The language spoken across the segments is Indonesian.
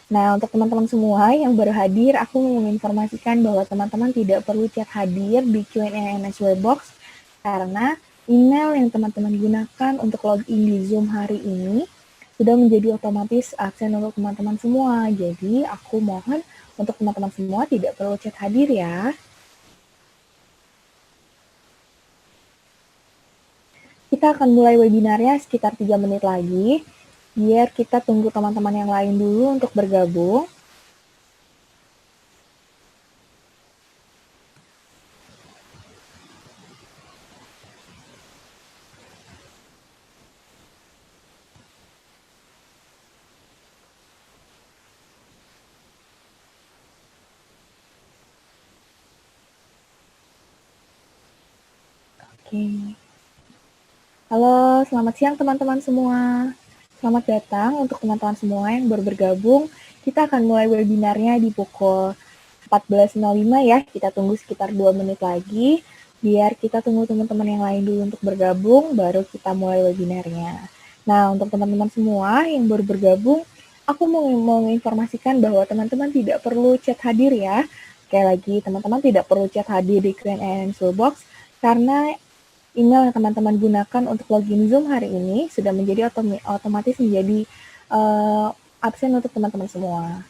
Nah, untuk teman-teman semua yang baru hadir, aku mau menginformasikan bahwa teman-teman tidak perlu chat hadir di Q&A Answer Box karena email yang teman-teman gunakan untuk login di Zoom hari ini sudah menjadi otomatis absen untuk teman-teman semua. Jadi, aku mohon untuk teman-teman semua tidak perlu chat hadir ya. Kita akan mulai webinarnya sekitar 3 menit lagi, biar kita tunggu teman-teman yang lain dulu untuk bergabung. Oke. Halo, selamat siang teman-teman semua. Selamat datang untuk teman-teman semua yang baru bergabung. Kita akan mulai webinarnya di pukul 14.05 ya. Kita tunggu sekitar 2 menit lagi, biar kita tunggu teman-teman yang lain dulu untuk bergabung, baru kita mulai webinarnya. Nah, untuk teman-teman semua yang baru bergabung, aku mau menginformasikan bahwa teman-teman tidak perlu chat hadir ya. Sekali lagi, teman-teman tidak perlu chat hadir di Q&A Answer Box, karena email yang teman-teman gunakan untuk login Zoom hari ini sudah menjadi otomatis menjadi absen untuk teman-teman semua.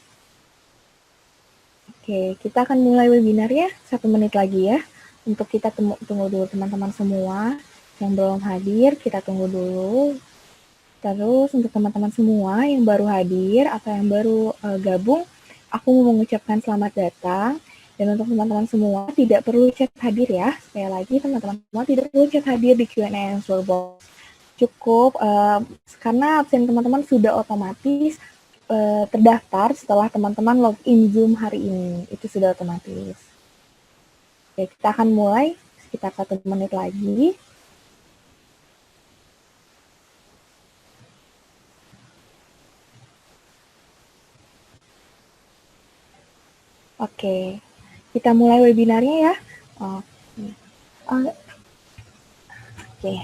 Oke, kita akan mulai webinar ya, 1 menit lagi ya. Untuk kita tunggu dulu teman-teman semua yang belum hadir, kita tunggu dulu. Terus untuk teman-teman semua yang baru hadir atau yang baru gabung, aku mau mengucapkan selamat datang. Dan untuk teman-teman semua tidak perlu chat hadir ya. Sekali lagi teman-teman semua tidak perlu chat hadir di Q&A Answer Box. Cukup karena absen teman-teman sudah otomatis terdaftar setelah teman-teman login Zoom hari ini. Itu sudah otomatis. Oke, kita akan mulai sekitar 1 menit lagi. Oke, kita mulai webinarnya ya. Oke.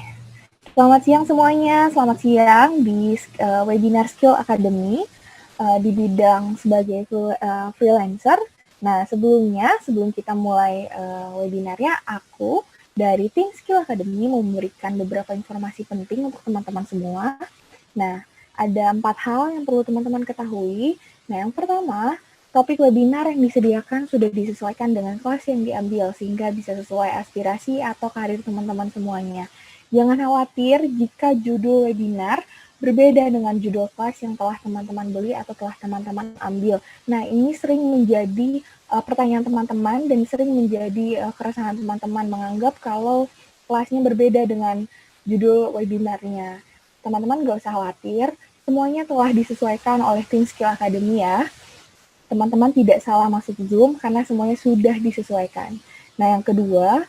Selamat siang semuanya, selamat siang di webinar Skill Academy di bidang sebagai freelancer. Nah, sebelum kita mulai webinarnya, aku dari tim Skill Academy memberikan beberapa informasi penting untuk teman-teman semua. Nah, ada 4 hal yang perlu teman-teman ketahui. Nah, yang pertama, topik webinar yang disediakan sudah disesuaikan dengan kelas yang diambil sehingga bisa sesuai aspirasi atau karir teman-teman semuanya. Jangan khawatir jika judul webinar berbeda dengan judul kelas yang telah teman-teman beli atau telah teman-teman ambil. Nah, ini sering menjadi pertanyaan teman-teman dan sering menjadi keresahan teman-teman menganggap kalau kelasnya berbeda dengan judul webinarnya. Teman-teman gak usah khawatir, semuanya telah disesuaikan oleh tim Skill Academy ya. Teman-teman tidak salah masuk Zoom karena semuanya sudah disesuaikan. Nah, yang kedua,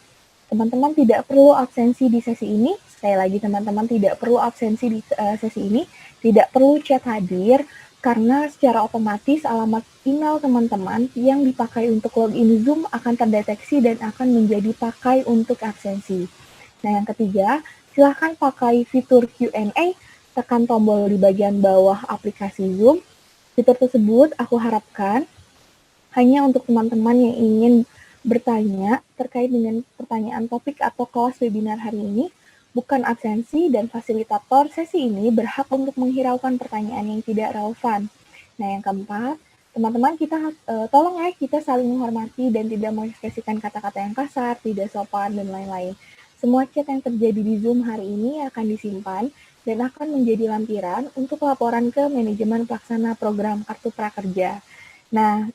teman-teman tidak perlu absensi di sesi ini. Sekali lagi, teman-teman tidak perlu absensi di sesi ini, tidak perlu chat hadir, karena secara otomatis alamat email teman-teman yang dipakai untuk login Zoom akan terdeteksi dan akan menjadi pakai untuk absensi. Nah, yang ketiga, silahkan pakai fitur Q&A, tekan tombol di bagian bawah aplikasi Zoom. Fitur tersebut aku harapkan hanya untuk teman-teman yang ingin bertanya terkait dengan pertanyaan topik atau kelas webinar hari ini, bukan absensi, dan fasilitator sesi ini berhak untuk menghiraukan pertanyaan yang tidak relevan. Nah, yang keempat, teman-teman kita tolong ya kita saling menghormati dan tidak mengekspresikan kata-kata yang kasar, tidak sopan, dan lain-lain. Semua chat yang terjadi di Zoom hari ini akan disimpan dan akan menjadi lampiran untuk laporan ke manajemen pelaksana program Kartu Prakerja. Nah,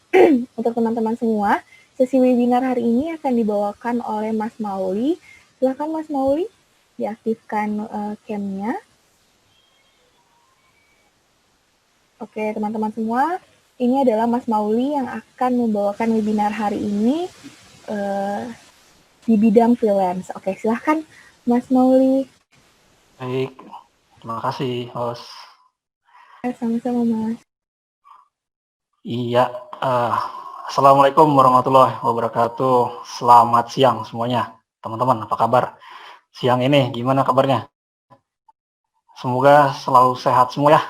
untuk teman-teman semua, sesi webinar hari ini akan dibawakan oleh Mas Mauli. Silakan Mas Mauli, diaktifkan cam-nya. Oke, teman-teman semua, ini adalah Mas Mauli yang akan membawakan webinar hari ini di bidang freelance. Oke, silahkan Mas Mauli. Baik, terima kasih, host. Sama-sama, Mas. Iya, Assalamualaikum warahmatullahi wabarakatuh. Selamat siang semuanya, teman-teman. Apa kabar? Siang ini gimana kabarnya? Semoga selalu sehat semua ya.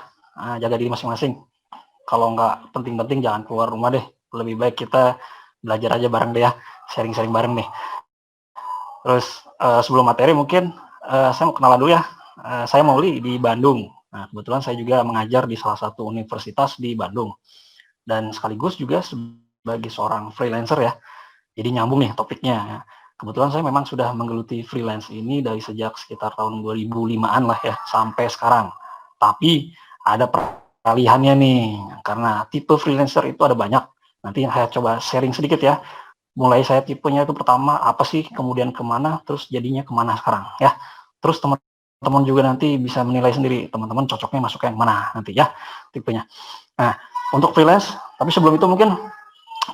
Jaga diri masing-masing. kalau nggak penting-penting jangan keluar rumah deh. Lebih baik kita belajar aja bareng deh ya, sharing-sharing bareng nih. Terus sebelum materi mungkin saya mau kenalan dulu ya. Saya Mauli di Bandung. Nah, kebetulan saya juga mengajar di salah satu universitas di Bandung. Dan sekaligus juga sebagai seorang freelancer ya. Jadi nyambung nih topiknya. Kebetulan saya memang sudah menggeluti freelance ini dari sejak sekitar tahun 2005-an lah ya, sampai sekarang. Tapi ada peralihannya nih, karena tipe freelancer itu ada banyak. Nanti saya coba sharing sedikit ya. Mulai saya tipenya itu pertama apa sih, kemudian kemana, terus jadinya kemana sekarang ya. Terus teman-teman juga nanti bisa menilai sendiri, teman-teman cocoknya masuk yang mana nanti ya tipenya. Nah, untuk freelance, tapi sebelum itu mungkin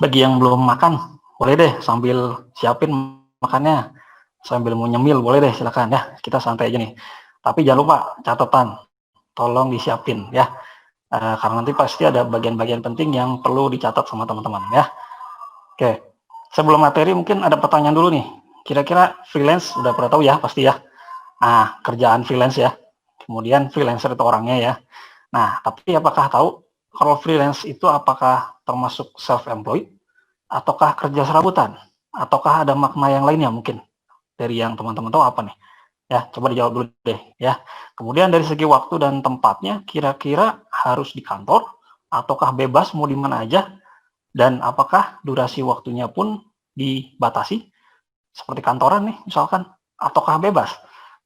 bagi yang belum makan, boleh deh sambil siapin makannya, sambil mau nyemil boleh deh, silakan ya, kita santai aja nih. Tapi jangan lupa catatan, tolong disiapin ya, karena nanti pasti ada bagian-bagian penting yang perlu dicatat sama teman-teman ya. Oke, sebelum materi mungkin ada pertanyaan dulu nih, kira-kira freelance udah pernah tahu ya pasti ya. Nah, kerjaan freelance ya, kemudian freelancer itu orangnya ya. Nah, tapi apakah tahu kalau freelance itu apakah termasuk self-employed ataukah kerja serabutan? Ataukah ada makna yang lainnya mungkin dari yang teman-teman tahu apa nih? Ya, coba dijawab dulu deh ya. Kemudian dari segi waktu dan tempatnya, kira-kira harus di kantor ataukah bebas mau di mana aja? Dan apakah durasi waktunya pun dibatasi seperti kantoran nih misalkan, ataukah bebas?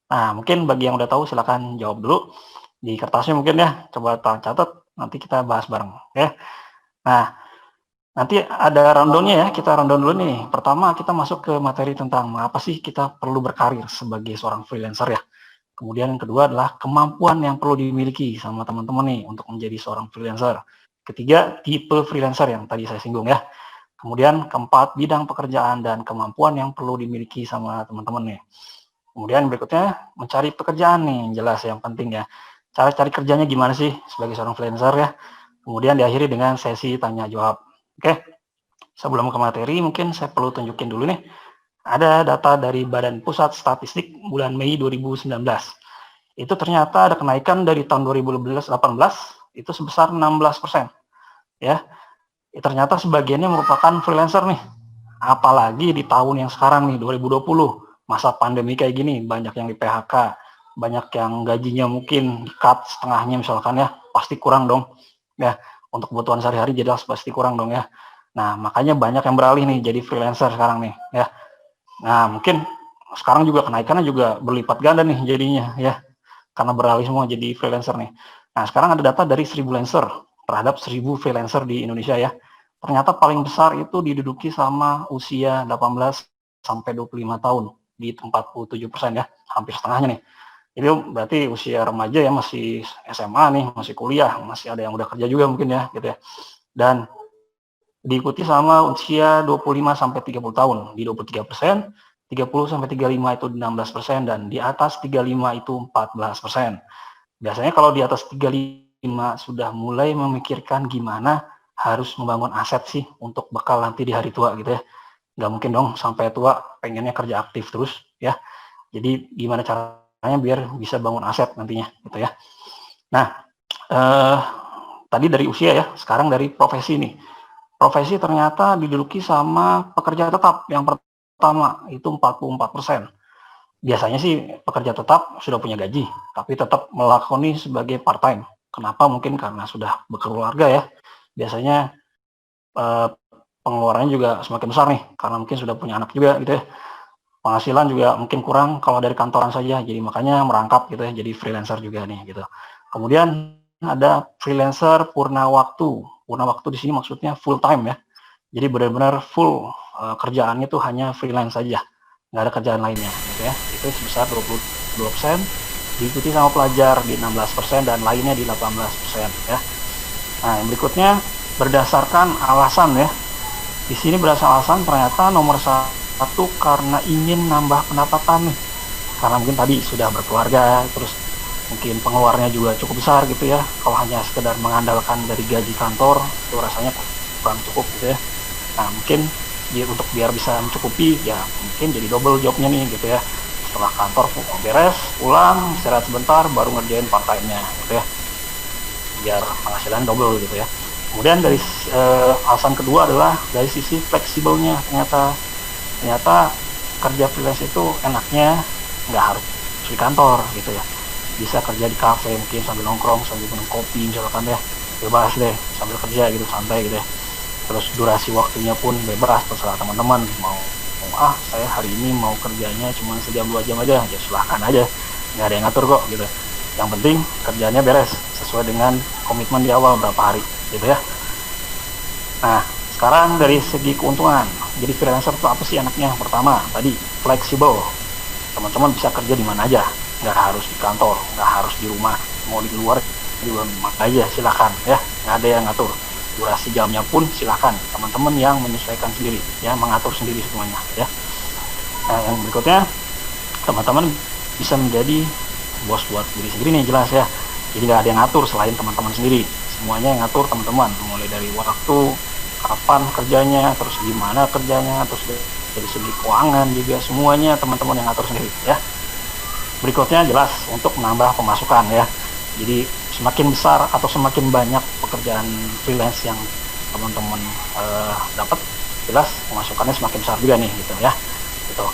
Nah, mungkin bagi yang udah tahu silakan jawab dulu di kertasnya mungkin ya. Coba catat, nanti kita bahas bareng ya. Nah, nanti ada rundown-nya ya, kita rundown dulu nih. Pertama kita masuk ke materi tentang apa sih kita perlu berkarir sebagai seorang freelancer ya. Kemudian yang kedua adalah kemampuan yang perlu dimiliki sama teman-teman nih untuk menjadi seorang freelancer. Ketiga, tipe freelancer yang tadi saya singgung ya. Kemudian keempat, bidang pekerjaan dan kemampuan yang perlu dimiliki sama teman-teman nih. Kemudian berikutnya, mencari pekerjaan nih, jelas yang penting ya. Cara cari kerjanya gimana sih sebagai seorang freelancer ya. Kemudian diakhiri dengan sesi tanya jawab. Oke, sebelum ke materi mungkin saya perlu tunjukin dulu nih. Ada data dari Badan Pusat Statistik bulan Mei 2019. Itu ternyata ada kenaikan dari tahun 2018 itu sebesar 16%. Ya, ternyata sebagiannya merupakan freelancer nih. Apalagi di tahun yang sekarang nih 2020, masa pandemi kayak gini, banyak yang di PHK, banyak yang gajinya mungkin di-cut setengahnya misalkan ya, pasti kurang dong. Ya, untuk kebutuhan sehari-hari jelas pasti kurang dong ya. Nah, makanya banyak yang beralih nih jadi freelancer sekarang nih ya. Nah, mungkin sekarang juga kenaikannya juga berlipat ganda nih jadinya ya. Karena beralih semua jadi freelancer nih. Nah, sekarang ada data dari 1000 freelancer terhadap 1000 freelancer di Indonesia ya. Ternyata paling besar itu diduduki sama usia 18 sampai 25 tahun di 47% ya, hampir setengahnya nih. Itu berarti usia remaja ya, masih SMA nih, masih kuliah, masih ada yang udah kerja juga mungkin ya gitu ya. Dan diikuti sama usia 25 sampai 30 tahun di 23%, 30 sampai 35 itu 16%, dan di atas 35 itu 14%. Biasanya kalau di atas 35 sudah mulai memikirkan gimana harus membangun aset sih untuk bekal nanti di hari tua gitu ya. Nggak mungkin dong sampai tua pengennya kerja aktif terus ya. Jadi gimana caranya biar bisa bangun aset nantinya gitu ya. Nah, tadi dari usia ya, sekarang dari profesi nih. Profesi ternyata diduduki sama pekerja tetap yang pertama itu 44%. Biasanya sih pekerja tetap sudah punya gaji, tapi tetap melakoni sebagai part time. Kenapa? Mungkin karena sudah berkeluarga ya. Biasanya pengeluarannya juga semakin besar nih, karena mungkin sudah punya anak juga gitu ya. Penghasilan juga mungkin kurang kalau dari kantoran saja, jadi makanya merangkap gitu ya, jadi freelancer juga nih gitu. Kemudian ada freelancer purna waktu. Purna waktu di sini maksudnya full time ya. Jadi benar-benar full kerjaannya itu hanya freelance saja, nggak ada kerjaan lainnya gitu ya. Itu sebesar 22%, diikuti sama pelajar di 16% dan lainnya di 18% ya. Nah, yang berikutnya berdasarkan alasan ya. Di sini berdasarkan alasan ternyata nomor 1 karena ingin nambah pendapatan nih. Karena mungkin tadi sudah berkeluarga, terus mungkin pengeluarannya juga cukup besar gitu ya. Kalau hanya sekedar mengandalkan dari gaji kantor, itu rasanya kurang cukup gitu ya. Nah, mungkin untuk biar bisa mencukupi, ya mungkin jadi double jobnya nih gitu ya. Setelah kantor beres, pulang, istirahat sebentar, baru ngerjain part time-nya gitu ya. Biar penghasilan double gitu ya. Kemudian dari alasan kedua adalah dari sisi fleksibelnya. Ternyata kerja freelance itu enaknya nggak harus di kantor gitu ya, bisa kerja di kafe mungkin sambil nongkrong sambil minum kopi misalkan ya, bebas deh sambil kerja gitu, santai gitu ya. Terus durasi waktunya pun bebas, terserah teman-teman mau saya hari ini mau kerjanya cuma sejam 2 jam aja, ya silahkan aja, nggak ada yang ngatur kok gitu. Yang penting kerjanya beres sesuai dengan komitmen di awal berapa hari gitu ya. Nah, sekarang dari segi keuntungan, jadi freelancer itu apa sih enaknya? Pertama, tadi fleksibel, teman-teman bisa kerja di mana aja, nggak harus di kantor, nggak harus di rumah, mau di luar juga aja silakan ya, nggak ada yang ngatur. Durasi jamnya pun silakan teman-teman yang menyesuaikan sendiri ya, mengatur sendiri semuanya ya. Nah, yang berikutnya teman-teman bisa menjadi bos buat diri sendiri nih, jelas ya. Jadi nggak ada yang ngatur selain teman-teman sendiri, semuanya yang ngatur teman-teman, mulai dari waktu, kapan kerjanya, terus gimana kerjanya, terus dari segi keuangan juga semuanya teman-teman yang ngatur sendiri ya. Berikutnya jelas untuk menambah pemasukan ya. Jadi semakin besar atau semakin banyak pekerjaan freelance yang teman-teman dapat, jelas pemasukannya semakin besar juga nih gitu ya. Gitu.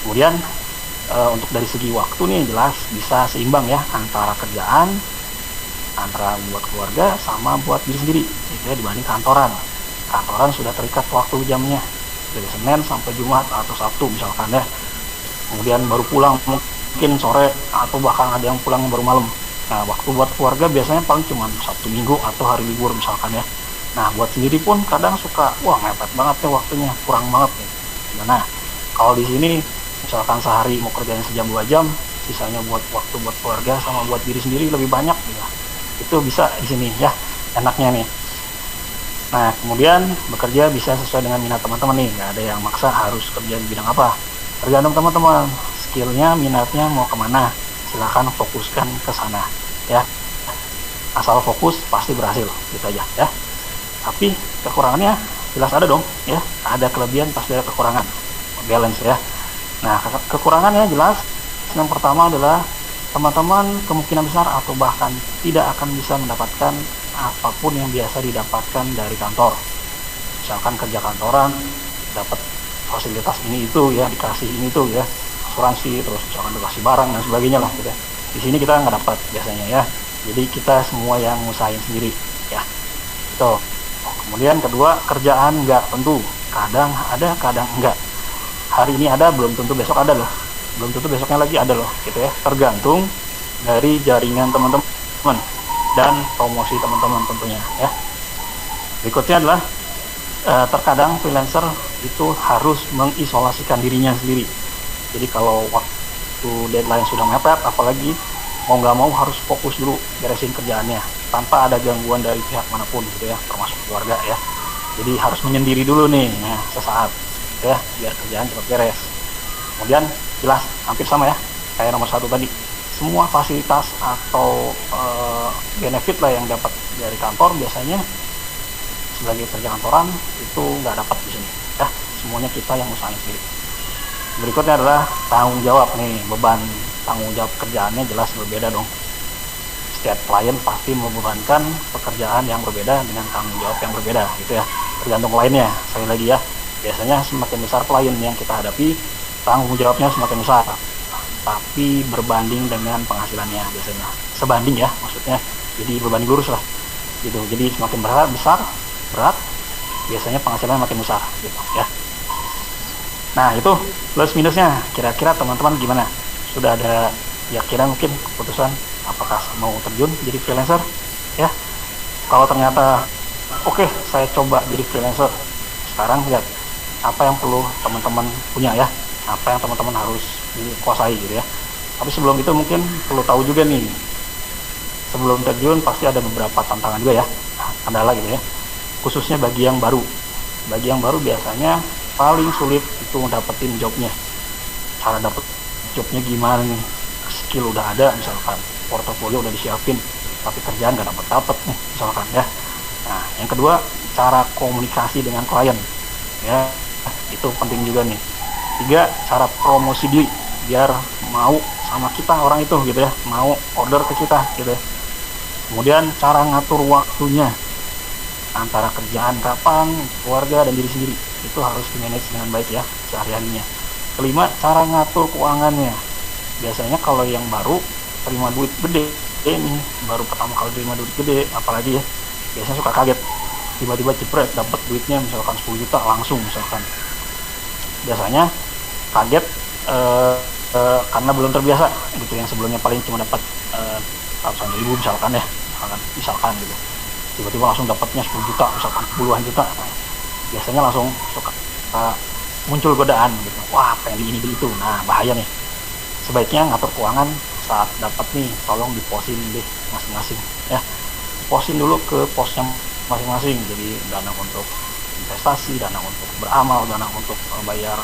Kemudian untuk dari segi waktu nih jelas bisa seimbang ya antara kerjaan, antara buat keluarga sama buat diri sendiri gitu ya, dibanding kantoran. Kantoran sudah terikat waktu jamnya dari Senin sampai Jumat atau Sabtu misalkan ya. Kemudian baru pulang mungkin sore atau bahkan ada yang pulang baru malam. Nah, waktu buat keluarga biasanya paling cuma Sabtu Minggu atau hari libur misalkan ya. Nah, buat sendiri pun kadang suka, wah mepet banget ya waktunya, kurang banget nih. Nah, kalau di sini misalkan sehari mau kerjain sejam 2 jam, sisanya buat waktu buat keluarga sama buat diri sendiri lebih banyak gitu. Itu bisa di sini ya, enaknya nih. Nah, kemudian bekerja bisa sesuai dengan minat teman-teman nih, nggak ada yang maksa harus kerja di bidang apa. Tergantung teman-teman, skillnya, minatnya mau kemana, silahkan fokuskan ke sana ya. Asal fokus pasti berhasil gitu aja ya. Tapi kekurangannya jelas ada dong ya, ada kelebihan pasti ada kekurangan, balance ya. Nah, kekurangannya jelas yang pertama adalah teman-teman kemungkinan besar atau bahkan tidak akan bisa mendapatkan apapun yang biasa didapatkan dari kantor. Misalkan kerja kantoran dapat fasilitas ini itu ya, dikasih ini tuh ya, asuransi, terus misalkan dikasih barang dan sebagainya lah gitu. Di sini kita nggak dapat biasanya ya. Jadi kita semua yang ngusahain sendiri ya. Itu. Kemudian kedua, kerjaan nggak tentu. Kadang ada, kadang enggak. Hari ini ada, belum tentu besok ada loh. Belum tentu besoknya lagi ada loh gitu ya. Tergantung dari jaringan teman-teman dan promosi teman-teman tentunya ya. Berikutnya adalah terkadang freelancer itu harus mengisolasikan dirinya sendiri. Jadi kalau waktu deadline sudah mepet, apalagi mau nggak mau harus fokus dulu beresin kerjaannya tanpa ada gangguan dari pihak manapun gitu ya, termasuk keluarga ya. Jadi harus menyendiri dulu nih ya, sesaat ya, biar kerjaan cepat beres. Kemudian jelas hampir sama ya kayak nomor 1 tadi, semua fasilitas atau benefit lah yang dapat dari kantor biasanya sebagai kerja kantoran itu nggak dapat di sini ya, semuanya kita yang usahain sendiri. Berikutnya adalah tanggung jawab nih, beban tanggung jawab kerjaannya jelas berbeda dong. Setiap klien pasti membebankan pekerjaan yang berbeda dengan tanggung jawab yang berbeda gitu ya, tergantung kliennya. Sekali lagi ya, biasanya semakin besar klien yang kita hadapi, tanggung jawabnya semakin besar, tapi berbanding dengan penghasilannya biasanya, sebanding ya maksudnya, jadi berbanding lurus lah gitu. Jadi semakin berat biasanya penghasilannya makin besar gitu ya. Nah, itu plus minusnya. Kira-kira teman-teman gimana? Sudah ada ya kira mungkin keputusan apakah mau terjun jadi freelancer ya? Kalau ternyata oke, saya coba jadi freelancer, sekarang lihat apa yang perlu teman-teman punya ya, apa yang teman-teman harus kuasai gitu ya. Tapi sebelum itu mungkin perlu tahu juga nih, sebelum terjun pasti ada beberapa tantangan juga ya, kendala gitu ya, khususnya bagi yang baru. Bagi yang baru biasanya paling sulit itu dapetin jobnya. Cara dapet jobnya gimana nih? Skill udah ada misalkan, portofolio udah disiapin, tapi kerjaan nggak dapet nih misalkan ya. Nah, yang kedua, cara komunikasi dengan klien ya, itu penting juga nih. 3, cara promosi diri biar mau sama kita orang itu gitu ya, mau order ke kita gitu ya. Kemudian cara ngatur waktunya. antara kerjaan kapan, keluarga, dan diri sendiri. Itu harus di-manage dengan baik ya sehari-harinya. Kelima, cara ngatur keuangannya. Biasanya kalau yang baru terima duit gede nih, baru pertama kali terima duit gede, apalagi ya, biasanya suka kaget. Tiba-tiba jepret, dapat duitnya misalkan 10 juta langsung misalkan. Biasanya kaget karena belum terbiasa gitu, yang sebelumnya paling cuma dapat ratusan ribu misalkan ya, misalkan gitu, tiba-tiba langsung dapatnya 10 juta misalkan, puluhan juta. Biasanya langsung suka muncul godaan gitu, wah pengen ini itu. Nah bahaya nih, sebaiknya ngatur keuangan saat dapat nih, tolong diposin deh masing-masing ya, posin dulu ke posnya masing-masing. Jadi dana untuk investasi, dana untuk beramal, dana untuk bayar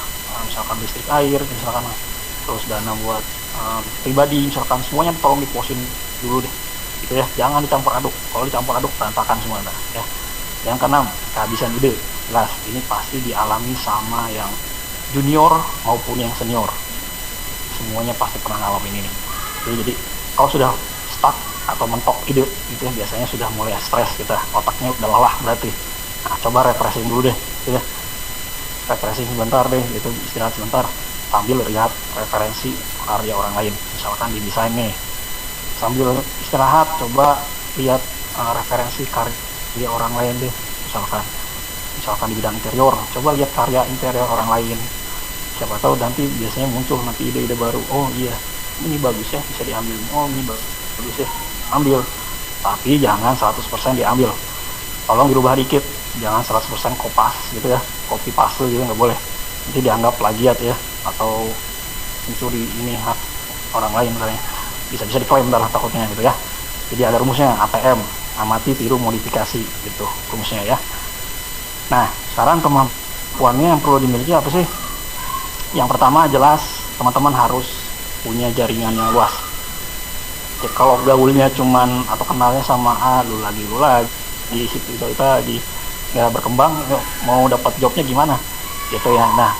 misalkan listrik, air misalkan, terus dana buat pribadi misalkan, semuanya tolong diposin dulu deh gitu ya, jangan dicampur aduk. Kalau dicampur aduk berantakan semua ya. Yang keenam, kehabisan ide. Jelas ini pasti dialami sama yang junior maupun yang senior, semuanya pasti pernah ngalamin ini. Jadi kalau sudah stuck atau mentok ide gitu ya, biasanya sudah mulai stres kita, otaknya udah lelah berarti. Nah coba refreshing dulu deh gitu ya, refreshing sebentar deh, itu istirahat sebentar sambil lihat referensi karya orang lain. Misalkan di desain nih, sambil istirahat coba lihat referensi karya orang lain deh. Misalkan di bidang interior, coba lihat karya interior orang lain, siapa tahu nanti biasanya muncul nanti ide-ide baru. Oh iya, ini bagus ya, bisa diambil. Oh ini bagus ya, ambil. Tapi jangan 100% diambil, tolong dirubah dikit, jangan 100% kopas gitu ya, copy paste gitu nggak boleh, nanti dianggap plagiat ya, atau mencuri ini hak orang lain misalnya, bisa diklaim dah takutnya gitu ya. Jadi ada rumusnya, ATM, amati, tiru, modifikasi gitu rumusnya ya. Nah sekarang kemampuannya yang perlu dimiliki apa sih? Yang pertama jelas teman-teman harus punya jaringan yang luas. Ya, kalau gaulnya cuman atau kenalnya sama lu lagi di situ itu lagi nggak berkembang, mau dapat jobnya gimana gitu ya. Nah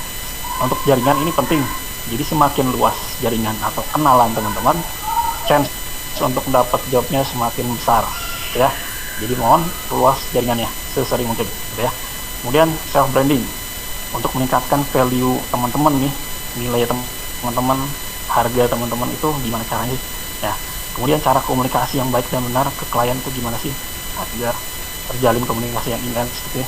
untuk jaringan ini penting, jadi semakin luas jaringan atau kenalan teman-teman, chance untuk dapat jobnya semakin besar ya. Jadi mohon luas jaringannya sesering mungkin gitu ya. Kemudian self branding, untuk meningkatkan value teman-teman nih, nilai teman-teman, harga teman-teman itu gimana caranya ya. Kemudian cara komunikasi yang baik dan benar ke klien itu gimana sih agar terjalin komunikasi yang intens gitu ya.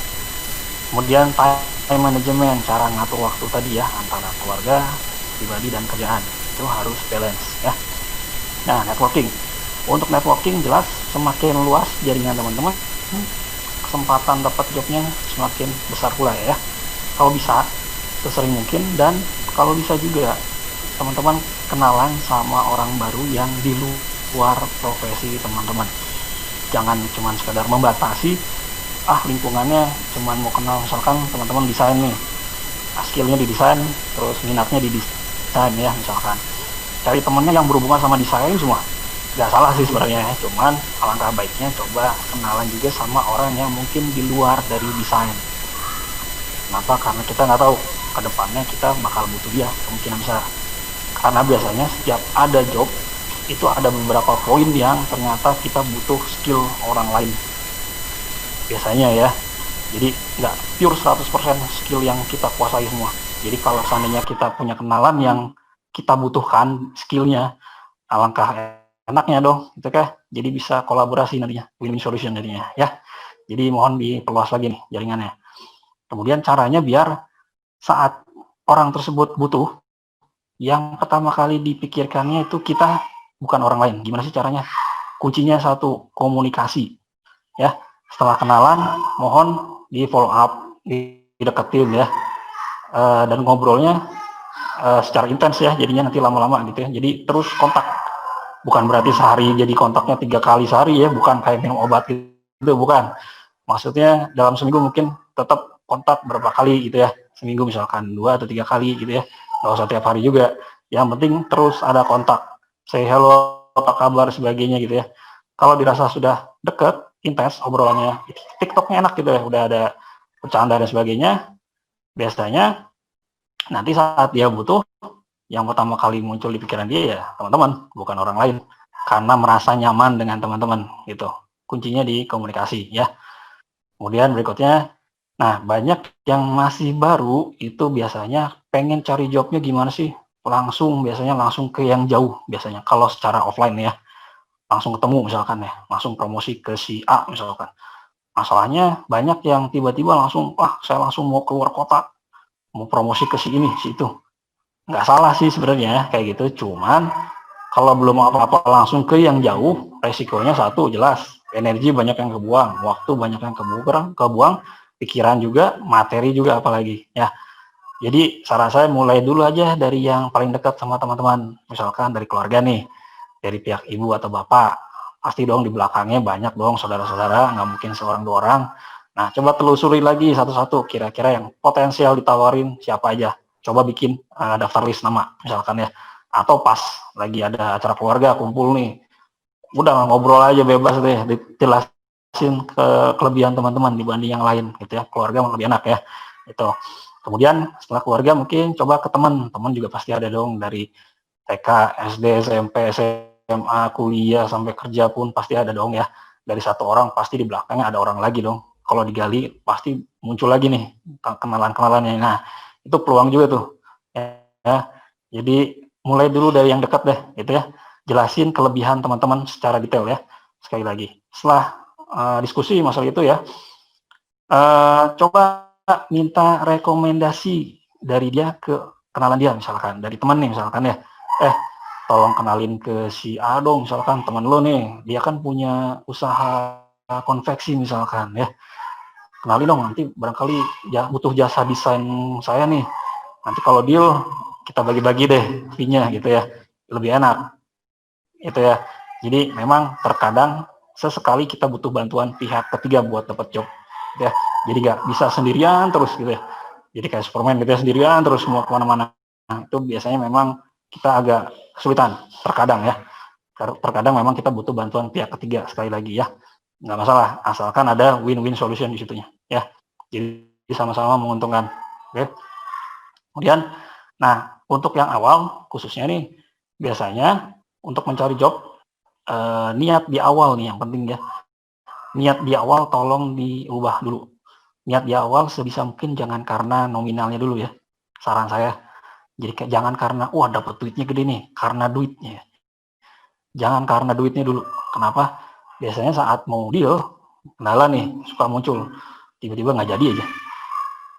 Kemudian time management, cara ngatur waktu tadi ya, antara keluarga, pribadi, dan kerjaan, itu harus balance ya. Nah networking, untuk networking jelas semakin luas jaringan teman-teman, kesempatan dapat jobnya semakin besar pula ya. Kalau bisa sesering mungkin, dan kalau bisa juga teman-teman kenalan sama orang baru yang di luar profesi teman-teman. Jangan cuma sekedar membatasi lingkungannya, cuma mau kenal misalkan teman-teman desain nih, skillnya di desain, terus minatnya di desain ya misalkan, cari temennya yang berhubungan sama desain semua. Gak salah sih sebenarnya, cuman alangkah baiknya coba kenalan juga sama orang yang mungkin di luar dari desain. Kenapa? Karena kita nggak tahu ke depannya kita bakal butuh dia, kemungkinan besar. Karena biasanya setiap ada job itu ada beberapa poin yang ternyata kita butuh skill orang lain biasanya ya. Jadi nggak pure 100% skill yang kita kuasai semua. Jadi kalau seandainya kita punya kenalan yang kita butuhkan skillnya, alangkah enaknya dong gitu kan. Jadi bisa kolaborasi nantinya, win-win solution nantinya ya. Jadi mohon diperluas lagi nih jaringannya. Kemudian caranya biar saat orang tersebut butuh, yang pertama kali dipikirkannya itu kita, bukan orang lain. Gimana sih caranya? Kuncinya satu, komunikasi ya. Setelah kenalan, mohon di follow up, dideketin ya, dan ngobrolnya secara intens ya, jadinya nanti lama-lama gitu ya. Jadi terus kontak, bukan berarti sehari jadi kontaknya 3 kali sehari ya, bukan kayak minum obat gitu, bukan. Maksudnya dalam seminggu mungkin tetap kontak berapa kali gitu ya, seminggu misalkan 2 atau 3 kali gitu ya, nggak usah tiap hari juga. Yang penting terus ada kontak, say hello, apa kabar, sebagainya gitu ya. Kalau dirasa sudah deket, intens obrolannya, TikToknya enak gitu ya, udah ada bercanda dan sebagainya, biasanya nanti saat dia butuh, yang pertama kali muncul di pikiran dia ya teman-teman, bukan orang lain, karena merasa nyaman dengan teman-teman gitu. Kuncinya di komunikasi ya. Kemudian berikutnya, nah banyak yang masih baru itu biasanya pengen cari jobnya gimana sih? Biasanya langsung ke yang jauh biasanya. Kalau secara offline ya, langsung ketemu misalkan ya, langsung promosi ke si A misalkan. Masalahnya banyak yang tiba-tiba langsung, saya langsung mau keluar kota, mau promosi ke si ini, si itu. Nggak salah sih sebenarnya kayak gitu, cuman kalau belum apa-apa langsung ke yang jauh, resikonya satu jelas, energi banyak yang kebuang, waktu banyak yang kebuang, pikiran juga, materi juga apalagi ya. Jadi saran saya mulai dulu aja dari yang paling dekat sama teman-teman, misalkan dari keluarga nih, dari pihak ibu atau bapak, pasti dong di belakangnya banyak dong saudara-saudara, nggak mungkin seorang dua orang. Nah, coba telusuri lagi satu-satu, kira-kira yang potensial ditawarin siapa aja. Coba bikin daftar list nama, misalkan ya. Atau pas lagi ada acara keluarga, kumpul nih, udah ngobrol aja bebas deh, dijelasin kelebihan teman-teman dibanding yang lain, gitu ya. Keluarga lebih enak ya, itu. Kemudian setelah keluarga mungkin coba ke teman juga pasti ada dong dari TK, SD, SMP, SMA, kuliah, sampai kerja pun pasti ada dong ya. Dari satu orang pasti di belakangnya ada orang lagi dong. Kalau digali pasti muncul lagi nih kenalan-kenalannya. Nah, itu peluang juga tuh. Ya. Jadi mulai dulu dari yang dekat deh, gitu ya. Jelasin kelebihan teman-teman secara detail ya. Sekali lagi, setelah diskusi masalah itu ya, coba minta rekomendasi dari dia ke kenalan dia misalkan, dari teman nih misalkan ya, tolong kenalin ke si A dong misalkan, teman lo nih, dia kan punya usaha konveksi misalkan ya, kenalin dong, nanti barangkali ya butuh jasa desain saya nih, nanti kalau deal kita bagi-bagi deh fee-nya gitu ya, lebih enak itu ya. Jadi memang terkadang sesekali kita butuh bantuan pihak ketiga buat dapat job ya, jadi nggak bisa sendirian terus gitu ya, jadi kayak Superman gitu ya, sendirian terus semua kemana-mana. Nah, itu biasanya memang kita agak kesulitan terkadang ya, terkadang memang kita butuh bantuan pihak ketiga. Sekali lagi ya, nggak masalah asalkan ada win-win solution di situnya ya, jadi sama-sama menguntungkan. Oke. Kemudian, nah untuk yang awal khususnya nih, biasanya untuk mencari job, niat di awal nih yang penting ya, niat di awal tolong diubah dulu. Niat di awal sebisa mungkin jangan karena nominalnya dulu ya, saran saya. Jadi jangan karena wah dapat duitnya gede nih, karena duitnya. Jangan karena duitnya dulu. Kenapa? Biasanya saat mau deal, kendala nih suka muncul, tiba-tiba nggak jadi aja,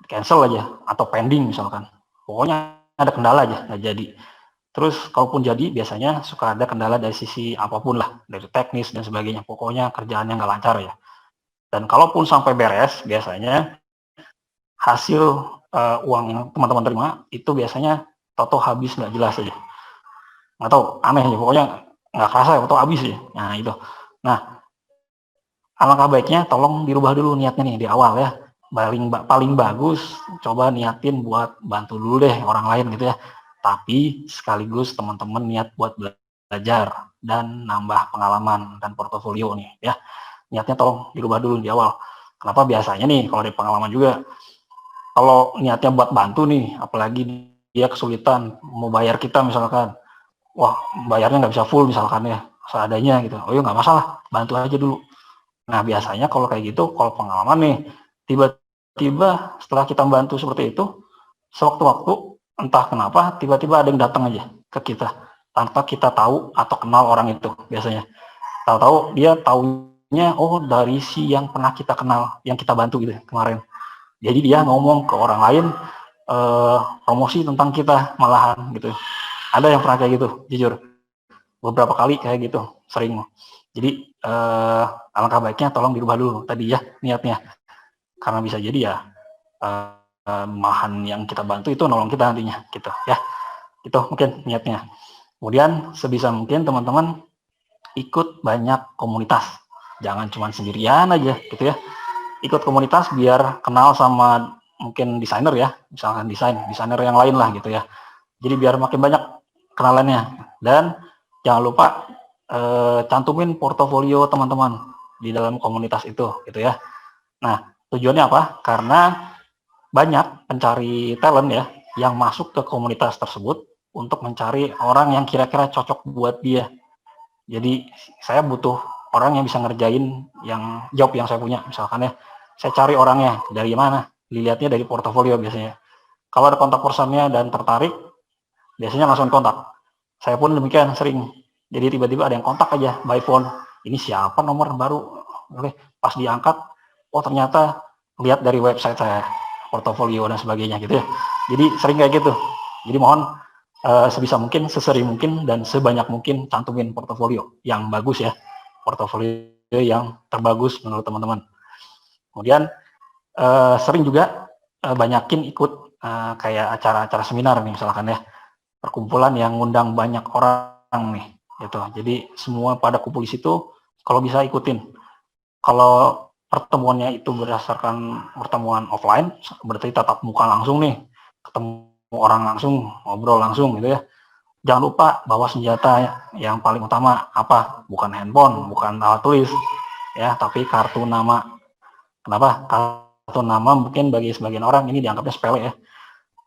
cancel aja, atau pending misalkan. Pokoknya ada kendala aja, nggak jadi. Terus kalaupun jadi, biasanya suka ada kendala dari sisi apapun lah, dari teknis dan sebagainya. Pokoknya kerjaannya nggak lancar ya. Dan kalaupun sampai beres, biasanya hasil uang yang teman-teman terima itu biasanya toto habis nggak jelas aja. Nggak tahu, aneh ya, pokoknya nggak kerasa ya, atau habis ya. Nah itu. Nah, alangkah baiknya tolong dirubah dulu niatnya nih di awal ya. Paling bagus coba niatin buat bantu dulu deh orang lain gitu ya. Tapi sekaligus teman-teman niat buat belajar dan nambah pengalaman dan portofolio nih ya. Niatnya tolong dirubah dulu di awal. Kenapa? Biasanya nih kalau dari pengalaman juga, kalau niatnya buat bantu nih, apalagi dia kesulitan mau bayar kita misalkan, wah bayarnya nggak bisa full misalkan ya, seadanya gitu, oh ya nggak masalah, bantu aja dulu. Nah biasanya kalau kayak gitu, kalau pengalaman nih, tiba-tiba setelah kita bantu seperti itu, sewaktu-waktu entah kenapa tiba-tiba ada yang datang aja ke kita tanpa kita tahu atau kenal orang itu. Biasanya tahu-tahu dia taunya oh dari si yang pernah kita kenal, yang kita bantu gitu kemarin. Jadi dia ngomong ke orang lain, promosi tentang kita malahan gitu. Ada yang pernah kayak gitu, jujur, beberapa kali kayak gitu, sering. Jadi alangkah baiknya tolong dirubah dulu tadi ya niatnya, karena bisa jadi ya malahan yang kita bantu itu nolong kita nantinya gitu ya. Itu mungkin niatnya. Kemudian sebisa mungkin teman-teman ikut banyak komunitas, jangan cuma sendirian aja gitu ya. Ikut komunitas biar kenal sama mungkin desainer ya, misalkan desainer yang lain lah gitu ya. Jadi biar makin banyak kenalannya. Dan jangan lupa cantumin portofolio teman-teman di dalam komunitas itu gitu ya. Nah tujuannya apa? Karena banyak pencari talent ya yang masuk ke komunitas tersebut untuk mencari orang yang kira-kira cocok buat dia. Jadi saya butuh orang yang bisa ngerjain yang job yang saya punya misalkan ya. saya cari orangnya dari mana, dilihatnya dari portofolio biasanya. Kalau ada kontak personnya dan tertarik, biasanya langsung kontak. Saya pun demikian sering. Jadi tiba-tiba ada yang kontak aja by phone. Ini siapa nomor baru? Oke, pas diangkat, oh ternyata lihat dari website saya, portofolio dan sebagainya gitu ya. Jadi sering kayak gitu. Jadi mohon sebisa mungkin, sesering mungkin, dan sebanyak mungkin cantumin portofolio yang bagus ya. Portofolio yang terbagus menurut teman-teman. Kemudian sering juga banyakin ikut kayak acara-acara seminar nih misalkan ya, perkumpulan yang ngundang banyak orang nih gitu. Jadi semua pada kumpul di situ, kalau bisa ikutin. Kalau pertemuannya itu berdasarkan pertemuan offline, berarti tatap muka langsung nih, ketemu orang langsung, ngobrol langsung gitu ya. Jangan lupa bawa senjata yang paling utama apa? Bukan handphone, bukan alat tulis ya, tapi kartu nama. Kenapa? Kartu nama mungkin bagi sebagian orang ini dianggapnya sepele ya.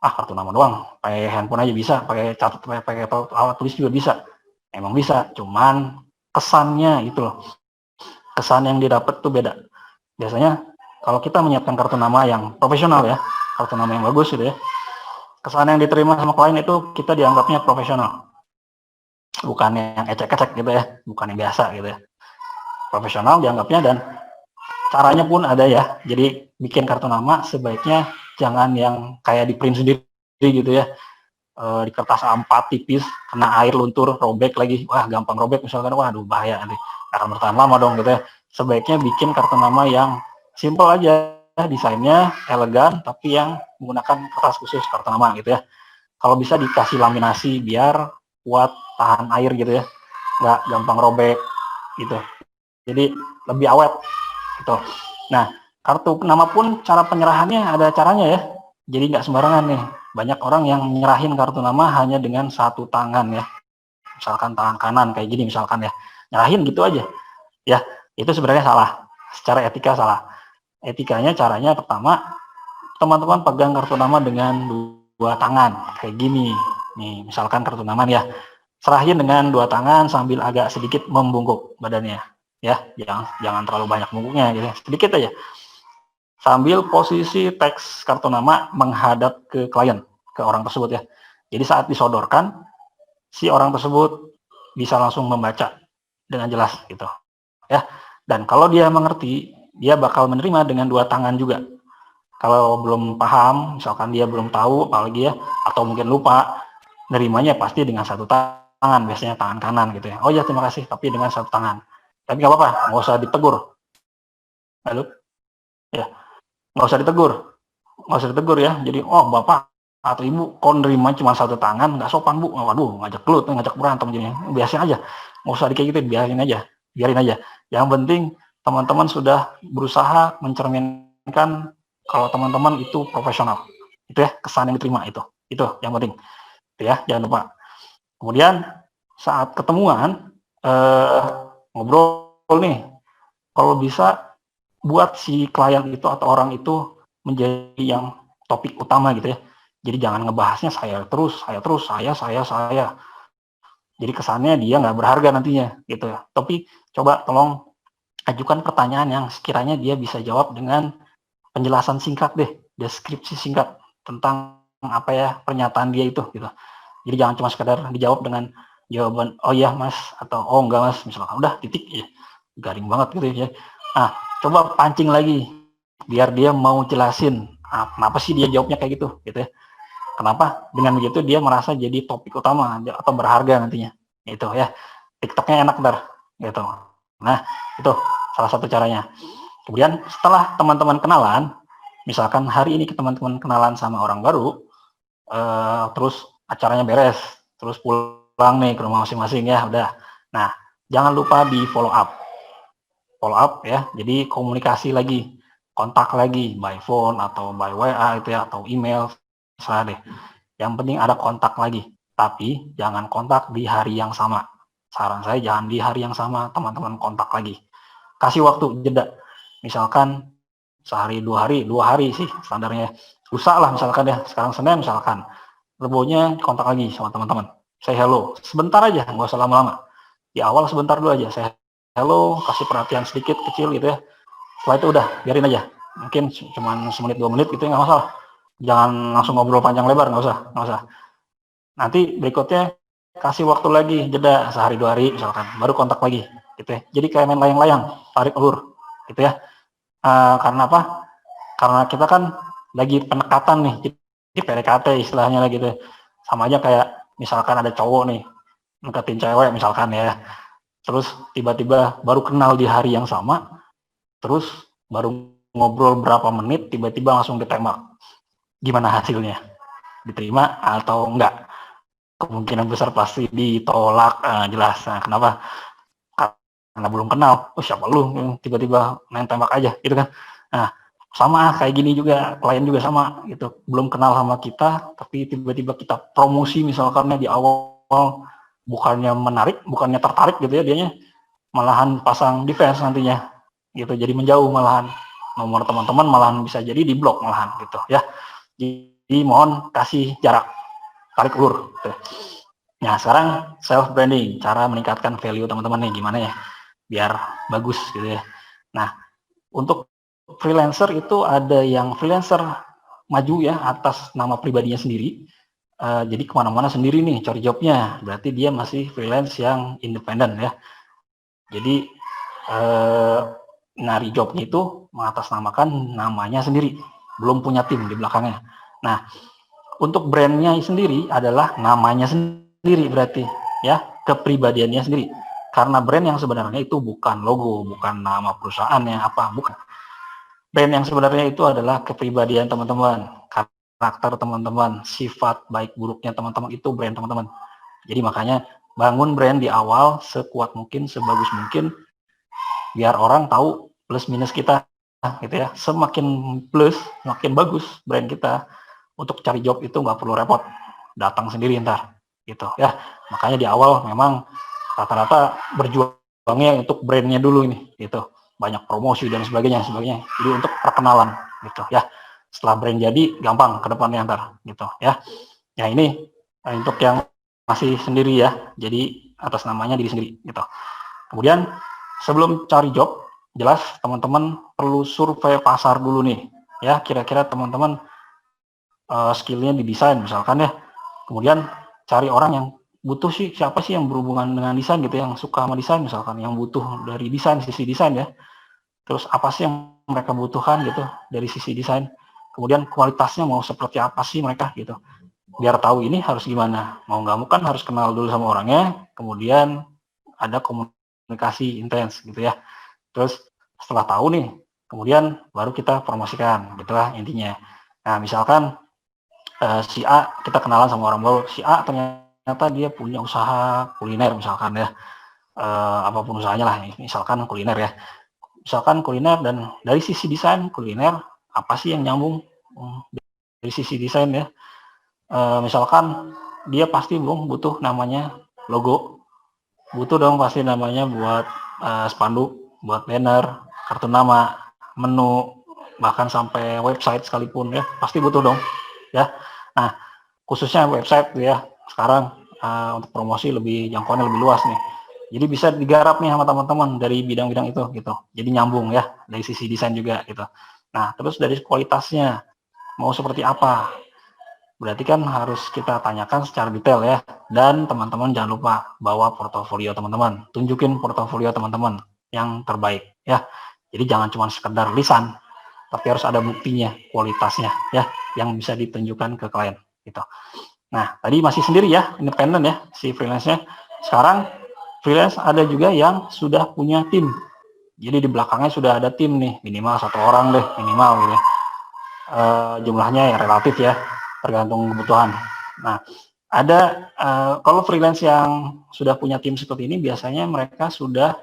Ah, kartu nama doang, pakai handphone aja bisa, pakai catat, pakai alat tulis juga bisa. Emang bisa, cuman kesannya itu loh. Kesan yang didapat tuh beda. Biasanya kalau kita menyiapkan kartu nama yang profesional ya, kartu nama yang bagus gitu ya, kesan yang diterima sama klien itu kita dianggapnya profesional. Bukan yang ecek-ecek gitu ya, bukan yang biasa gitu ya. Profesional dianggapnya, dan caranya pun ada ya. Jadi bikin kartu nama sebaiknya jangan yang kayak di print sendiri gitu ya, di kertas A4 tipis, kena air luntur, robek lagi, wah gampang robek misalkan, waduh bahaya nanti, akan bertahan lama dong gitu ya. Sebaiknya bikin kartu nama yang simple aja, desainnya elegan, tapi yang menggunakan kertas khusus kartu nama gitu ya. Kalau bisa dikasih laminasi biar kuat tahan air gitu ya, nggak gampang robek gitu. Jadi lebih awet gitu. Nah, kartu nama pun cara penyerahannya ada caranya ya. Jadi nggak sembarangan nih. Banyak orang yang nyerahin kartu nama hanya dengan satu tangan ya. Misalkan tangan kanan kayak gini misalkan ya. Nyerahin gitu aja. Ya, itu sebenarnya salah. Secara etika salah. Etikanya caranya pertama, teman-teman pegang kartu nama dengan dua tangan kayak gini. Nih, misalkan kartu nama ya. Serahin dengan dua tangan sambil agak sedikit membungkuk badannya. Ya, jangan terlalu banyak bungkuknya gitu. Sedikit aja. Sambil posisi teks kartu nama menghadap ke klien, ke orang tersebut ya. Jadi saat disodorkan, si orang tersebut bisa langsung membaca dengan jelas gitu ya. Dan kalau dia mengerti, dia bakal menerima dengan dua tangan juga. Kalau belum paham, misalkan dia belum tahu apalagi ya, atau mungkin lupa, nerimanya pasti dengan satu tangan, biasanya tangan kanan gitu ya. Oh ya terima kasih, tapi dengan satu tangan. Tapi nggak apa-apa, nggak usah ditegur. Halo? Ya, nggak usah ditegur ya. Jadi oh bapak atau ibu kok nerima cuma satu tangan, nggak sopan bu. Waduh, ngajak gelut, ngajak berantem jadinya. Biasain aja, nggak usah dikayak gitu, biarin aja. Yang penting teman-teman sudah berusaha mencerminkan kalau teman-teman itu profesional. Itu ya kesan yang diterima itu yang penting. Itu ya, jangan lupa. Kemudian saat ketemuan ngobrol nih, kalau bisa buat si klien itu atau orang itu menjadi yang topik utama gitu ya. Jadi jangan ngebahasnya saya terus, saya. Jadi kesannya dia nggak berharga nantinya gitu ya. Tapi coba tolong ajukan pertanyaan yang sekiranya dia bisa jawab dengan penjelasan singkat deh, deskripsi singkat tentang apa ya pernyataan dia itu gitu. Jadi jangan cuma sekedar dijawab dengan jawaban oh iya mas atau oh enggak mas misalkan, udah titik ya, garing banget gitu ya. Nah, coba pancing lagi biar dia mau jelasin kenapa sih dia jawabnya kayak gitu ya. Kenapa? Dengan begitu dia merasa jadi topik utama atau berharga nantinya. Itu ya. TikToknya enak ntar gitu. Nah, itu salah satu caranya. Kemudian setelah teman-teman kenalan, misalkan hari ini teman-teman kenalan sama orang baru, terus acaranya beres, terus pulang nih ke rumah masing-masing ya, udah. Nah, jangan lupa di follow up ya. Jadi komunikasi lagi, kontak lagi by phone atau by WA itu ya, atau email, salah deh. Yang penting ada kontak lagi, tapi jangan kontak di hari yang sama. Saran saya jangan di hari yang sama teman-teman kontak lagi. Kasih waktu jeda. Misalkan sehari 2 hari sih standarnya. Lusa lah misalkan ya, sekarang Senin misalkan. Rebonya kontak lagi sama teman-teman. Say hello, sebentar aja, nggak usah lama-lama. Di awal sebentar dulu aja, say hello, kasih perhatian sedikit kecil gitu ya. Setelah itu udah, biarin aja. mungkin cuma semenit 2 menit gitu ya, nggak masalah. Jangan langsung ngobrol panjang lebar, nggak usah. Nanti berikutnya kasih waktu lagi, jeda sehari 2 hari misalkan, baru kontak lagi, gitu ya. Jadi kayak main layang-layang, tarik ulur, gitu ya. Karena apa? Karena kita kan lagi pendekatan nih, jadi PDKT istilahnya lah gitu. Sama aja kayak misalkan ada cowok nih, deketin cewek misalkan ya. Terus tiba-tiba baru kenal di hari yang sama, terus baru ngobrol berapa menit, tiba-tiba langsung ditembak. Gimana hasilnya? Diterima atau enggak? Kemungkinan besar pasti ditolak, jelas. Nah, kenapa? Karena belum kenal. Oh, siapa lu? Tiba-tiba main tembak aja, gitu kan. Nah, sama kayak gini juga, klien juga sama gitu. Belum kenal sama kita, tapi tiba-tiba kita promosi misalkan di awal, bukannya menarik, bukannya tertarik gitu ya dianya, malahan pasang defense nantinya gitu. Jadi menjauh malahan. Nomor teman-teman malahan bisa jadi di blok malahan gitu ya. Jadi mohon kasih jarak, tarik ulur gitu. Nah, sekarang self branding, cara meningkatkan value teman-teman nih gimana ya biar bagus gitu ya. Nah, untuk freelancer itu ada yang freelancer maju ya atas nama pribadinya sendiri. Jadi kemana-mana sendiri nih cari jobnya. Berarti dia masih freelance yang independen ya. Jadi nyari jobnya itu mengatasnamakan namanya sendiri, belum punya tim di belakangnya. Nah, untuk brandnya sendiri adalah namanya sendiri berarti ya, kepribadiannya sendiri. Karena brand yang sebenarnya itu bukan logo, bukan nama perusahaannya apa, bukan. Brand yang sebenarnya itu adalah kepribadian teman-teman, karakter teman-teman, sifat baik buruknya teman-teman itu brand teman-teman. Jadi makanya bangun brand di awal sekuat mungkin, sebagus mungkin, biar orang tahu plus minus kita gitu ya. Semakin plus, semakin bagus brand kita. Untuk cari job itu nggak perlu repot, datang sendiri ntar gitu ya. Makanya di awal memang rata-rata berjuangnya untuk brandnya dulu ini gitu, banyak promosi dan sebagainya. Jadi untuk perkenalan gitu ya. Setelah brand jadi gampang ke depannya ntar gitu ya. Ya ini untuk yang masih sendiri ya, jadi atas namanya diri sendiri gitu. Kemudian sebelum cari job, jelas teman-teman perlu survei pasar dulu nih ya, kira-kira teman-teman skillnya di desain misalkan ya. Kemudian cari orang yang butuh sih, siapa sih yang berhubungan dengan desain gitu, yang suka sama desain misalkan, yang butuh dari desain, sisi desain ya. Terus apa sih yang mereka butuhkan gitu dari sisi desain. Kemudian kualitasnya mau seperti apa sih mereka gitu. Biar tahu ini harus gimana. Mau nggak mau kan harus kenal dulu sama orangnya, kemudian ada komunikasi intens gitu ya. Terus setelah tahu nih, kemudian baru kita promosikan, gitulah intinya. Nah, misalkan si A, kita kenalan sama orang baru, si A ternyata dia punya usaha kuliner misalkan ya, apapun usahanya lah, misalkan kuliner ya. Misalkan kuliner, dan dari sisi desain kuliner, apa sih yang nyambung dari sisi desain ya. Misalkan dia pasti butuh namanya logo, butuh dong pasti namanya buat spanduk, buat banner, kartu nama, menu, bahkan sampai website sekalipun ya, pasti butuh dong ya. Nah, khususnya website ya, sekarang untuk promosi lebih jangkauannya lebih luas nih. Jadi bisa digarap nih sama teman-teman dari bidang-bidang itu gitu. Jadi nyambung ya dari sisi desain juga gitu. Nah, terus dari kualitasnya mau seperti apa? Berarti kan harus kita tanyakan secara detail ya. Dan teman-teman jangan lupa bawa portofolio teman-teman. Tunjukin portofolio teman-teman yang terbaik ya. Jadi jangan cuma sekedar lisan, tapi harus ada buktinya, kualitasnya ya, yang bisa ditunjukkan ke klien gitu. Nah, tadi masih sendiri ya, independen ya si freelance-nya. Sekarang freelance ada juga yang sudah punya tim. Jadi di belakangnya sudah ada tim nih, minimal 1 orang deh, minimal gitu ya. Jumlahnya ya relatif ya, tergantung kebutuhan. Nah, ada kalau freelance yang sudah punya tim seperti ini, biasanya mereka sudah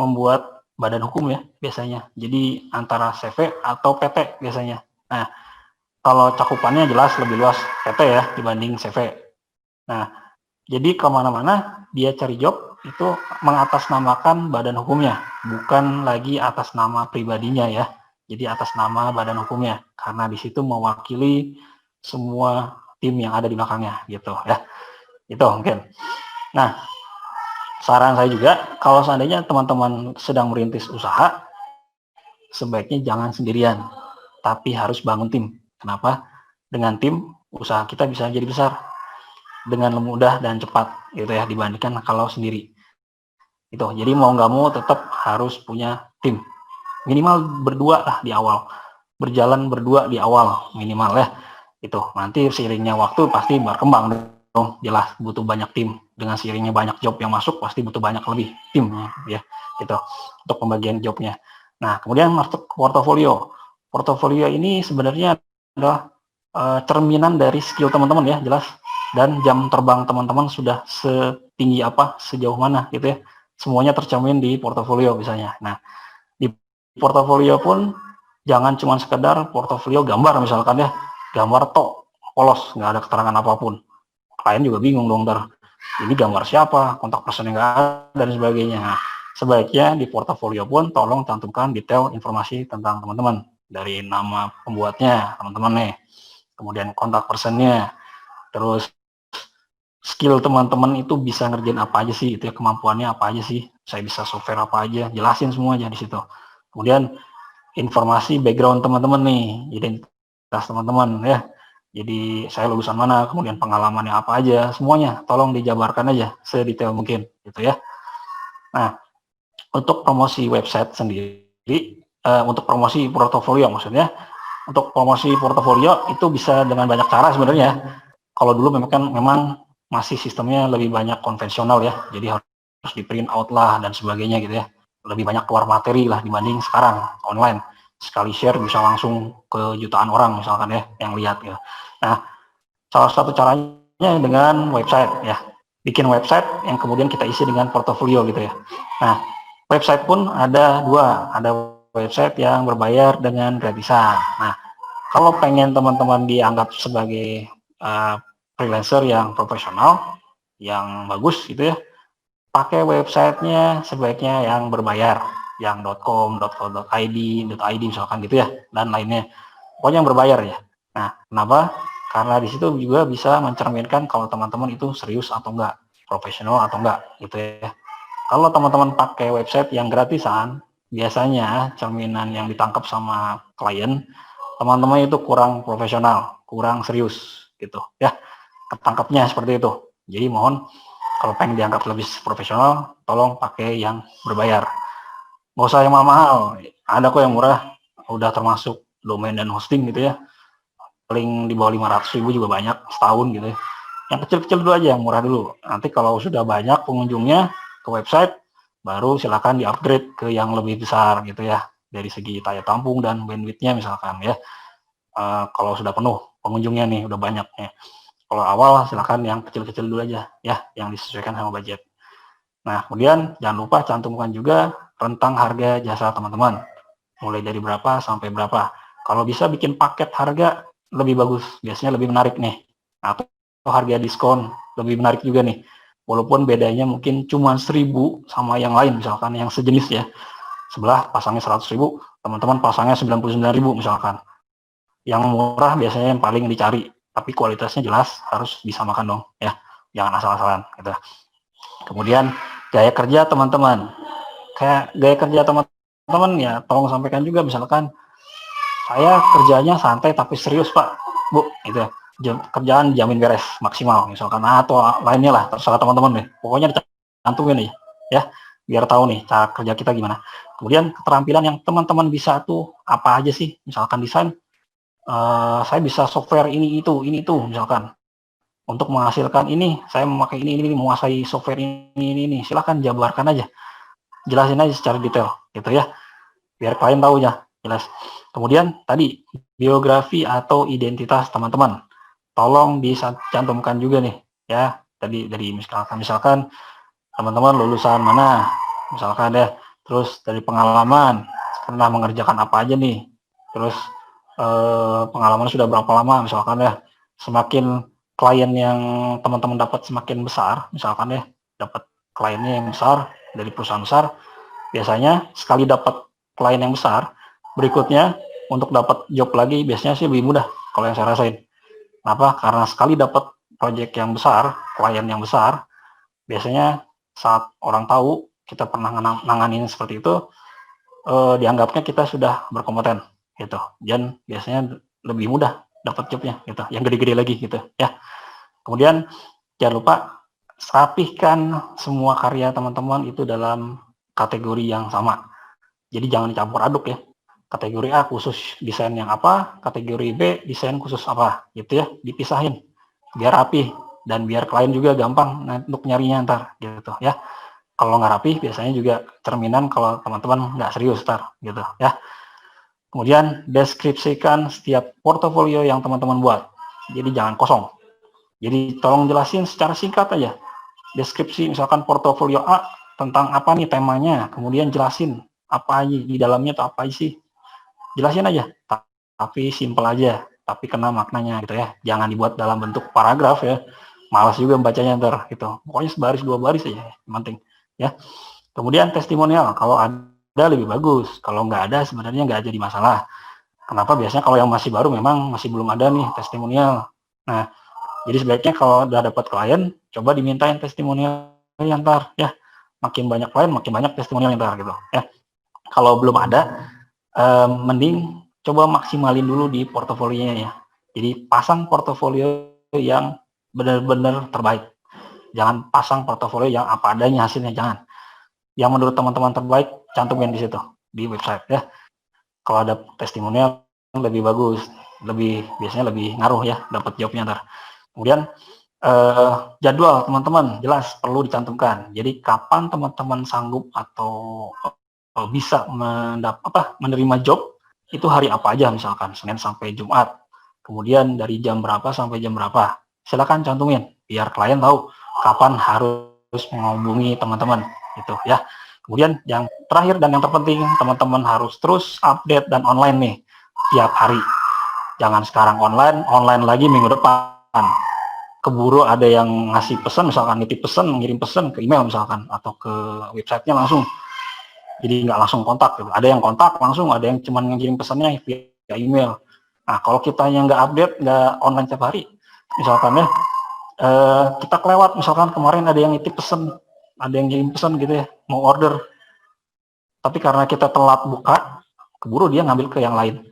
membuat badan hukum ya biasanya. Jadi antara CV atau PT biasanya. Nah, kalau cakupannya jelas lebih luas PT ya dibanding CV. Nah, jadi kemana-mana dia cari job itu mengatasnamakan badan hukumnya, bukan lagi atas nama pribadinya ya. Jadi atas nama badan hukumnya, karena di situ mewakili semua tim yang ada di belakangnya gitu ya. Itu mungkin. Nah, saran saya juga kalau seandainya teman-teman sedang merintis usaha, sebaiknya jangan sendirian, tapi harus bangun tim. Kenapa? Dengan tim, usaha kita bisa jadi besar dengan mudah dan cepat gitu ya, dibandingkan kalau sendiri. Itu. Jadi mau nggak mau tetap harus punya tim. Minimal berdua lah di awal. Berjalan berdua di awal minimal ya. Itu. Nanti seiringnya waktu pasti berkembang dong. Jelas butuh banyak tim. Dengan seiringnya banyak job yang masuk pasti butuh banyak lebih timnya ya. Gitu. Untuk pembagian jobnya. Nah, kemudian masuk ke portofolio. Portofolio ini sebenarnya adalah cerminan dari skill teman-teman ya, jelas. Dan jam terbang teman-teman sudah setinggi apa, sejauh mana gitu ya. Semuanya tercermin di portofolio misalnya. Nah, di portofolio pun jangan cuma sekedar portofolio gambar misalkan ya, gambar tok, polos, nggak ada keterangan apapun. Klien juga bingung dong, ntar ini gambar siapa, kontak personnya nggak ada, dan sebagainya. Nah, sebaiknya di portofolio pun tolong cantumkan detail informasi tentang teman-teman. Dari nama pembuatnya, teman-teman nih, kemudian kontak personnya, terus skill teman-teman itu bisa ngerjain apa aja sih, itu ya, kemampuannya apa aja sih, saya bisa software apa aja, jelasin semua aja di situ. Kemudian informasi background teman-teman nih, identitas teman-teman ya, jadi saya lulusan mana, kemudian pengalamannya apa aja, semuanya tolong dijabarkan aja sedetail mungkin gitu ya. Nah, untuk promosi website sendiri, untuk promosi portofolio maksudnya, untuk promosi portofolio itu bisa dengan banyak cara sebenarnya. Kalau dulu memang masih sistemnya lebih banyak konvensional ya, jadi harus di print out lah dan sebagainya gitu ya. Lebih banyak keluar materi lah dibanding sekarang online. Sekali share bisa langsung ke jutaan orang misalkan ya yang lihat ya. Nah, salah satu caranya dengan website ya. Bikin website yang kemudian kita isi dengan portofolio gitu ya. Nah, website pun ada dua, ada website yang berbayar dengan gratisan. Nah, kalau pengen teman-teman dianggap sebagai freelancer yang profesional, yang bagus gitu ya, pakai websitenya sebaiknya yang berbayar, yang .com, .co.id, .id misalkan gitu ya, dan lainnya. Pokoknya yang berbayar ya. Nah, kenapa? Karena di situ juga bisa mencerminkan kalau teman-teman itu serius atau enggak, profesional atau enggak gitu ya. Kalau teman-teman pakai website yang gratisan, biasanya cerminan yang ditangkap sama klien, teman-teman itu kurang profesional, kurang serius gitu ya. Ketangkapnya seperti itu. Jadi mohon kalau pengen dianggap lebih profesional, tolong pakai yang berbayar. Nggak usah yang mahal-mahal, ada kok yang murah, udah termasuk domain dan hosting gitu ya. Paling di bawah 500.000 juga banyak setahun gitu ya. Yang kecil-kecil dulu aja, yang murah dulu. Nanti kalau sudah banyak pengunjungnya ke website, baru silakan di-upgrade ke yang lebih besar gitu ya. Dari segi daya tampung dan bandwidth-nya misalkan ya. Kalau sudah penuh pengunjungnya nih, udah banyak ya. Kalau awal silakan yang kecil-kecil dulu aja ya, yang disesuaikan sama budget. Nah, kemudian jangan lupa cantumkan juga rentang harga jasa teman-teman. Mulai dari berapa sampai berapa. Kalau bisa bikin paket harga lebih bagus, biasanya lebih menarik nih. Atau harga diskon lebih menarik juga nih. Walaupun bedanya mungkin cuma 1.000 sama yang lain, misalkan yang sejenis ya. Sebelah pasangnya 100.000, teman-teman pasangnya 99.000 misalkan. Yang murah biasanya yang paling dicari, tapi kualitasnya jelas harus disamakan dong ya. Jangan asal-asalan gitu. Kemudian gaya kerja teman-teman. Kayak gaya kerja teman-teman ya, tolong sampaikan juga misalkan saya kerjanya santai tapi serius Pak, Bu, gitu. Kerjaan jamin beres maksimal misalkan, atau lainnya lah, terserah teman-teman nih. Pokoknya dicantumin nih ya, biar tahu nih cara kerja kita gimana. Kemudian keterampilan yang teman-teman bisa tuh apa aja sih? Misalkan desain, saya bisa software ini itu misalkan. Untuk menghasilkan ini, saya memakai ini, menguasai software ini. Silahkan jabarkan aja. Jelasin aja secara detail, gitu ya. Biar klien tahu ya, jelas. Kemudian tadi, biografi atau identitas teman-teman. Tolong dicantumkan juga nih, ya. Tadi dari misalkan teman-teman lulusan mana, misalkan ya. Terus dari pengalaman, pernah mengerjakan apa aja nih. Terus pengalaman sudah berapa lama, misalkan ya. Semakin klien yang teman-teman dapat semakin besar, misalkan ya, dapat kliennya yang besar dari perusahaan besar, biasanya sekali dapat klien yang besar, berikutnya untuk dapat job lagi biasanya sih lebih mudah kalau yang saya rasain. Kenapa? Karena sekali dapat project yang besar, klien yang besar, biasanya saat orang tahu kita pernah nanganin seperti itu, dianggapnya kita sudah berkompeten gitu, dan biasanya lebih mudah dapat jobnya gitu, yang gede-gede lagi gitu ya. Kemudian jangan lupa rapihkan semua karya teman-teman itu dalam kategori yang sama. Jadi jangan dicampur aduk ya. Kategori A khusus desain yang apa, kategori B desain khusus apa, gitu ya, dipisahin biar rapi dan biar klien juga gampang untuk nyarinya ntar gitu ya. Kalau nggak rapi biasanya juga cerminan kalau teman-teman nggak serius ntar gitu ya. Kemudian deskripsikan setiap portofolio yang teman-teman buat. Jadi jangan kosong. Jadi tolong jelasin secara singkat aja. Deskripsi misalkan portofolio A tentang apa nih temanya, kemudian jelasin apa aja di dalamnya atau apa sih. Jelasin aja, tapi simple aja, tapi kena maknanya gitu ya. Jangan dibuat dalam bentuk paragraf ya. Malas juga bacanya ntar gitu. Pokoknya sebaris dua baris aja, yang penting ya. Kemudian testimonial, kalau ada lebih bagus. Kalau nggak ada sebenarnya nggak jadi masalah. Kenapa? Biasanya kalau yang masih baru memang masih belum ada nih testimonial. Nah, jadi sebaiknya kalau udah dapat klien, coba dimintain testimonial yang ntar ya. Makin banyak klien, makin banyak testimonial yang ntar gitu ya. Kalau belum ada, mending coba maksimalin dulu di portofolionya ya. Jadi pasang portofolio yang benar-benar terbaik. Jangan pasang portofolio yang apa adanya hasilnya, jangan. Yang menurut teman-teman terbaik, cantumin di situ, di website ya. Kalau ada testimonial lebih bagus, biasanya lebih ngaruh ya, dapat jobnya ntar. Kemudian jadwal teman-teman jelas perlu dicantumkan. Jadi kapan teman-teman sanggup atau bisa menerima job itu hari apa aja, misalkan Senin sampai Jumat. Kemudian dari jam berapa sampai jam berapa. Silakan cantumin biar klien tahu kapan harus menghubungi teman-teman gitu ya. Kemudian yang terakhir dan yang terpenting, teman-teman harus terus update dan online nih tiap hari. Jangan sekarang online lagi minggu depan. Keburu ada yang ngasih pesan, misalkan nitip pesan, ngirim pesan ke email misalkan, atau ke websitenya langsung. Jadi nggak langsung kontak. Gitu. Ada yang kontak langsung, ada yang cuma ngirim pesannya via email. Nah, kalau kita yang nggak update, nggak online tiap hari, misalkan ya, kita kelewat, misalkan kemarin ada yang nitip pesan, ada yang ngirim pesan gitu ya, mau order. Tapi karena kita telat buka, keburu dia ngambil ke yang lain.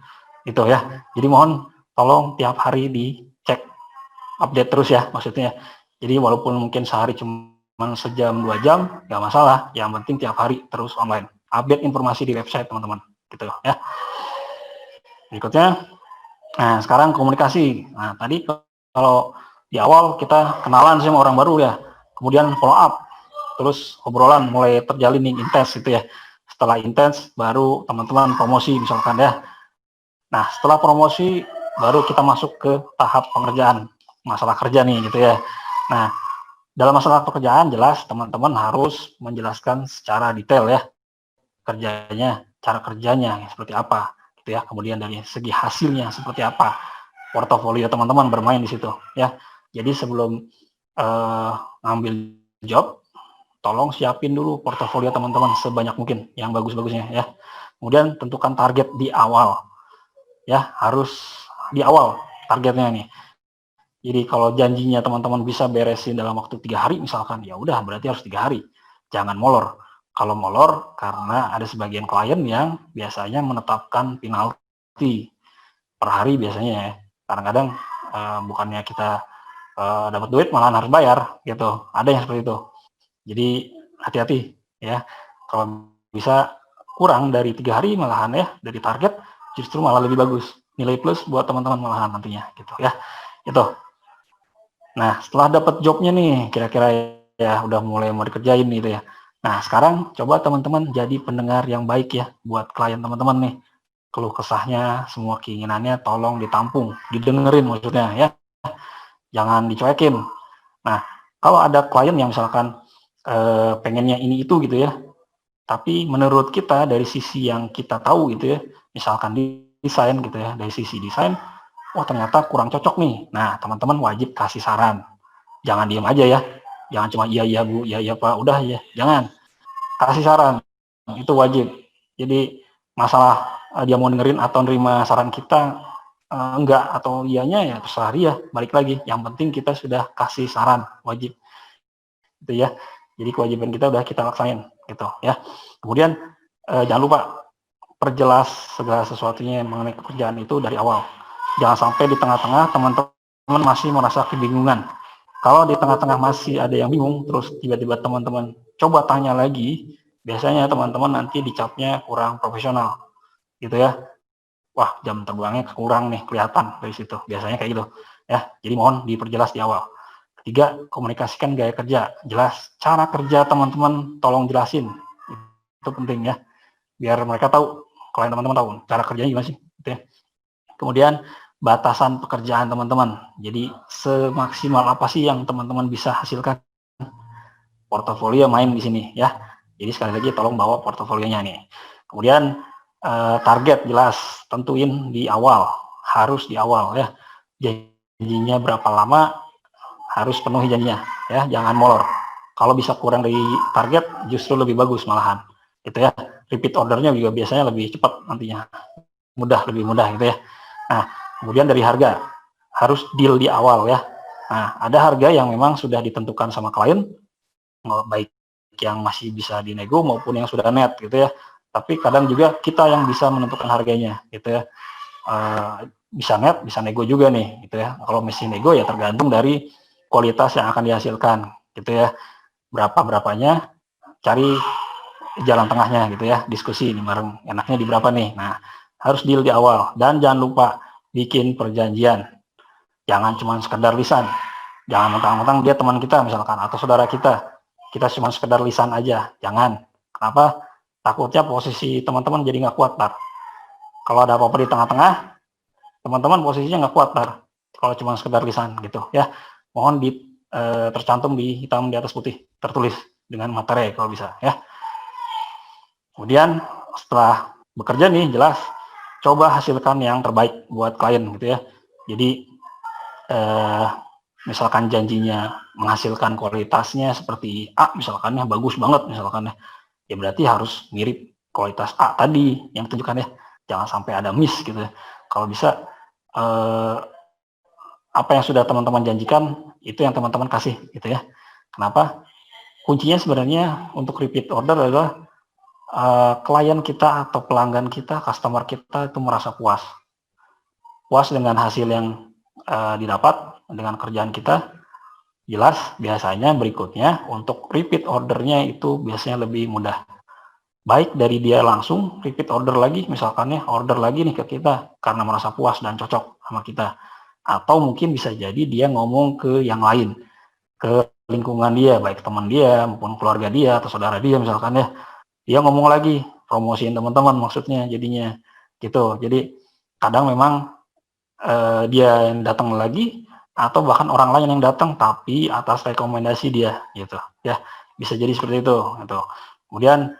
Gitu ya. Jadi mohon tolong tiap hari dicek, update terus ya maksudnya. Jadi walaupun mungkin sehari cuma sejam 2 jam, nggak masalah. Yang penting tiap hari terus online. Update informasi di website teman-teman. Gitu ya. Berikutnya, nah sekarang komunikasi. Nah tadi kalau di awal kita kenalan sama orang baru ya. Kemudian follow up. Terus obrolan mulai terjalin nih intens gitu ya. Setelah intens baru teman-teman promosi misalkan ya. Nah setelah promosi baru kita masuk ke tahap pengerjaan, masalah kerja nih gitu ya. Nah dalam masalah pekerjaan jelas teman-teman harus menjelaskan secara detail ya kerjanya, cara kerjanya seperti apa gitu ya. Kemudian dari segi hasilnya seperti apa, portofolio teman-teman bermain di situ ya. Jadi sebelum ngambil job, tolong siapin dulu portofolio teman-teman sebanyak mungkin yang bagus-bagusnya ya. Kemudian tentukan target di awal ya, harus di awal targetnya nih. Jadi kalau janjinya teman-teman bisa beresin dalam waktu 3 hari misalkan, ya udah berarti harus 3 hari. Jangan molor. Kalau molor karena ada sebagian klien yang biasanya menetapkan penalti per hari biasanya ya. Kadang-kadang bukannya kita dapat duit malahan harus bayar gitu. Ada yang seperti itu. Jadi hati-hati ya. Kalau bisa kurang dari 3 hari malahan ya dari target, justru malah lebih bagus. Nilai plus buat teman-teman malahan nantinya gitu ya. Itu. Nah, setelah dapat jobnya nih, kira-kira ya udah mulai mau dikerjain gitu ya. Nah, sekarang coba teman-teman jadi pendengar yang baik ya buat klien teman-teman nih. Keluh kesahnya, semua keinginannya tolong ditampung, didengerin maksudnya ya. Jangan dicuekin. Nah, kalau ada klien yang misalkan pengennya ini itu gitu ya, tapi menurut kita dari sisi yang kita tahu gitu ya, misalkan desain gitu ya, dari sisi desain, wah ternyata kurang cocok nih. Nah, teman-teman wajib kasih saran. Jangan diem aja ya. Jangan cuma iya iya Bu, iya iya Pak, udah ya. Jangan. Kasih saran. Itu wajib. Jadi masalah dia mau dengerin atau nerima saran kita enggak atau iyanya ya terserah dia, balik lagi. Yang penting kita sudah kasih saran, wajib. Itu ya. Jadi kewajiban kita udah kita laksanain gitu ya. Kemudian jangan lupa perjelas segala sesuatunya mengenai pekerjaan itu dari awal. Jangan sampai di tengah-tengah teman-teman masih merasa kebingungan. Kalau di tengah-tengah masih ada yang bingung, terus tiba-tiba teman-teman coba tanya lagi, biasanya teman-teman nanti dicapnya kurang profesional, gitu ya. Wah, jam terbangnya kurang nih, kelihatan dari situ. Biasanya kayak gitu, ya. Jadi mohon diperjelas di awal. Ketiga, komunikasikan gaya kerja. Jelas cara kerja teman-teman, tolong jelasin. Itu penting ya, biar mereka tahu, kalau teman-teman tahu cara kerjanya gimana sih, gitu ya. Kemudian batasan pekerjaan teman-teman. Jadi semaksimal apa sih yang teman-teman bisa hasilkan? Portofolio main di sini ya. Jadi sekali lagi tolong bawa portofolionya nih. Kemudian target jelas, tentuin di awal, harus di awal ya. Janjinya berapa lama, harus penuhi janjinya ya, jangan molor. Kalau bisa kurang dari target justru lebih bagus malahan. Gitu ya. Repeat ordernya juga biasanya lebih cepat nantinya. Lebih mudah gitu ya. Nah, kemudian dari harga, harus deal di awal ya. Nah, ada harga yang memang sudah ditentukan sama klien, baik yang masih bisa dinego maupun yang sudah net gitu ya. Tapi kadang juga kita yang bisa menentukan harganya gitu ya. Bisa net, bisa nego juga nih gitu ya. Kalau masih nego ya tergantung dari kualitas yang akan dihasilkan gitu ya. Berapanya, cari jalan tengahnya gitu ya. Diskusi ini bareng, enaknya di berapa nih. Nah, harus deal di awal. Dan jangan lupa bikin perjanjian. Jangan cuma sekedar lisan. Jangan mentang-mentang dia teman kita misalkan atau saudara kita cuma sekedar lisan aja. Jangan. Kenapa? Takutnya posisi teman-teman jadi nggak kuat, Tar. Kalau ada apa-apa di tengah-tengah, teman-teman posisinya nggak kuat, Tar. Kalau cuma sekedar lisan gitu ya. Mohon tercantum di hitam di atas putih, tertulis dengan materai kalau bisa ya. Kemudian setelah bekerja nih, jelas coba hasilkan yang terbaik buat klien gitu ya. Jadi misalkan janjinya menghasilkan kualitasnya seperti A, misalkan ya bagus banget misalkan ya berarti harus mirip kualitas A tadi yang tunjukkan ya. Jangan sampai ada miss gitu ya. Kalau bisa apa yang sudah teman-teman janjikan itu yang teman-teman kasih gitu ya. Kenapa? Kuncinya sebenarnya untuk repeat order adalah klien kita atau pelanggan kita, customer kita itu merasa puas dengan hasil yang didapat dengan kerjaan kita. Jelas biasanya berikutnya untuk repeat ordernya itu biasanya lebih mudah. Baik dari dia langsung repeat order lagi, misalkan ya order lagi nih ke kita karena merasa puas dan cocok sama kita. Atau mungkin bisa jadi dia ngomong ke yang lain, ke lingkungan dia, baik teman dia maupun keluarga dia atau saudara dia misalkan ya. Dia ngomong lagi, promosiin teman-teman maksudnya jadinya gitu. Jadi kadang memang dia yang datang lagi atau bahkan orang lain yang datang tapi atas rekomendasi dia gitu ya, bisa jadi seperti itu gitu. Kemudian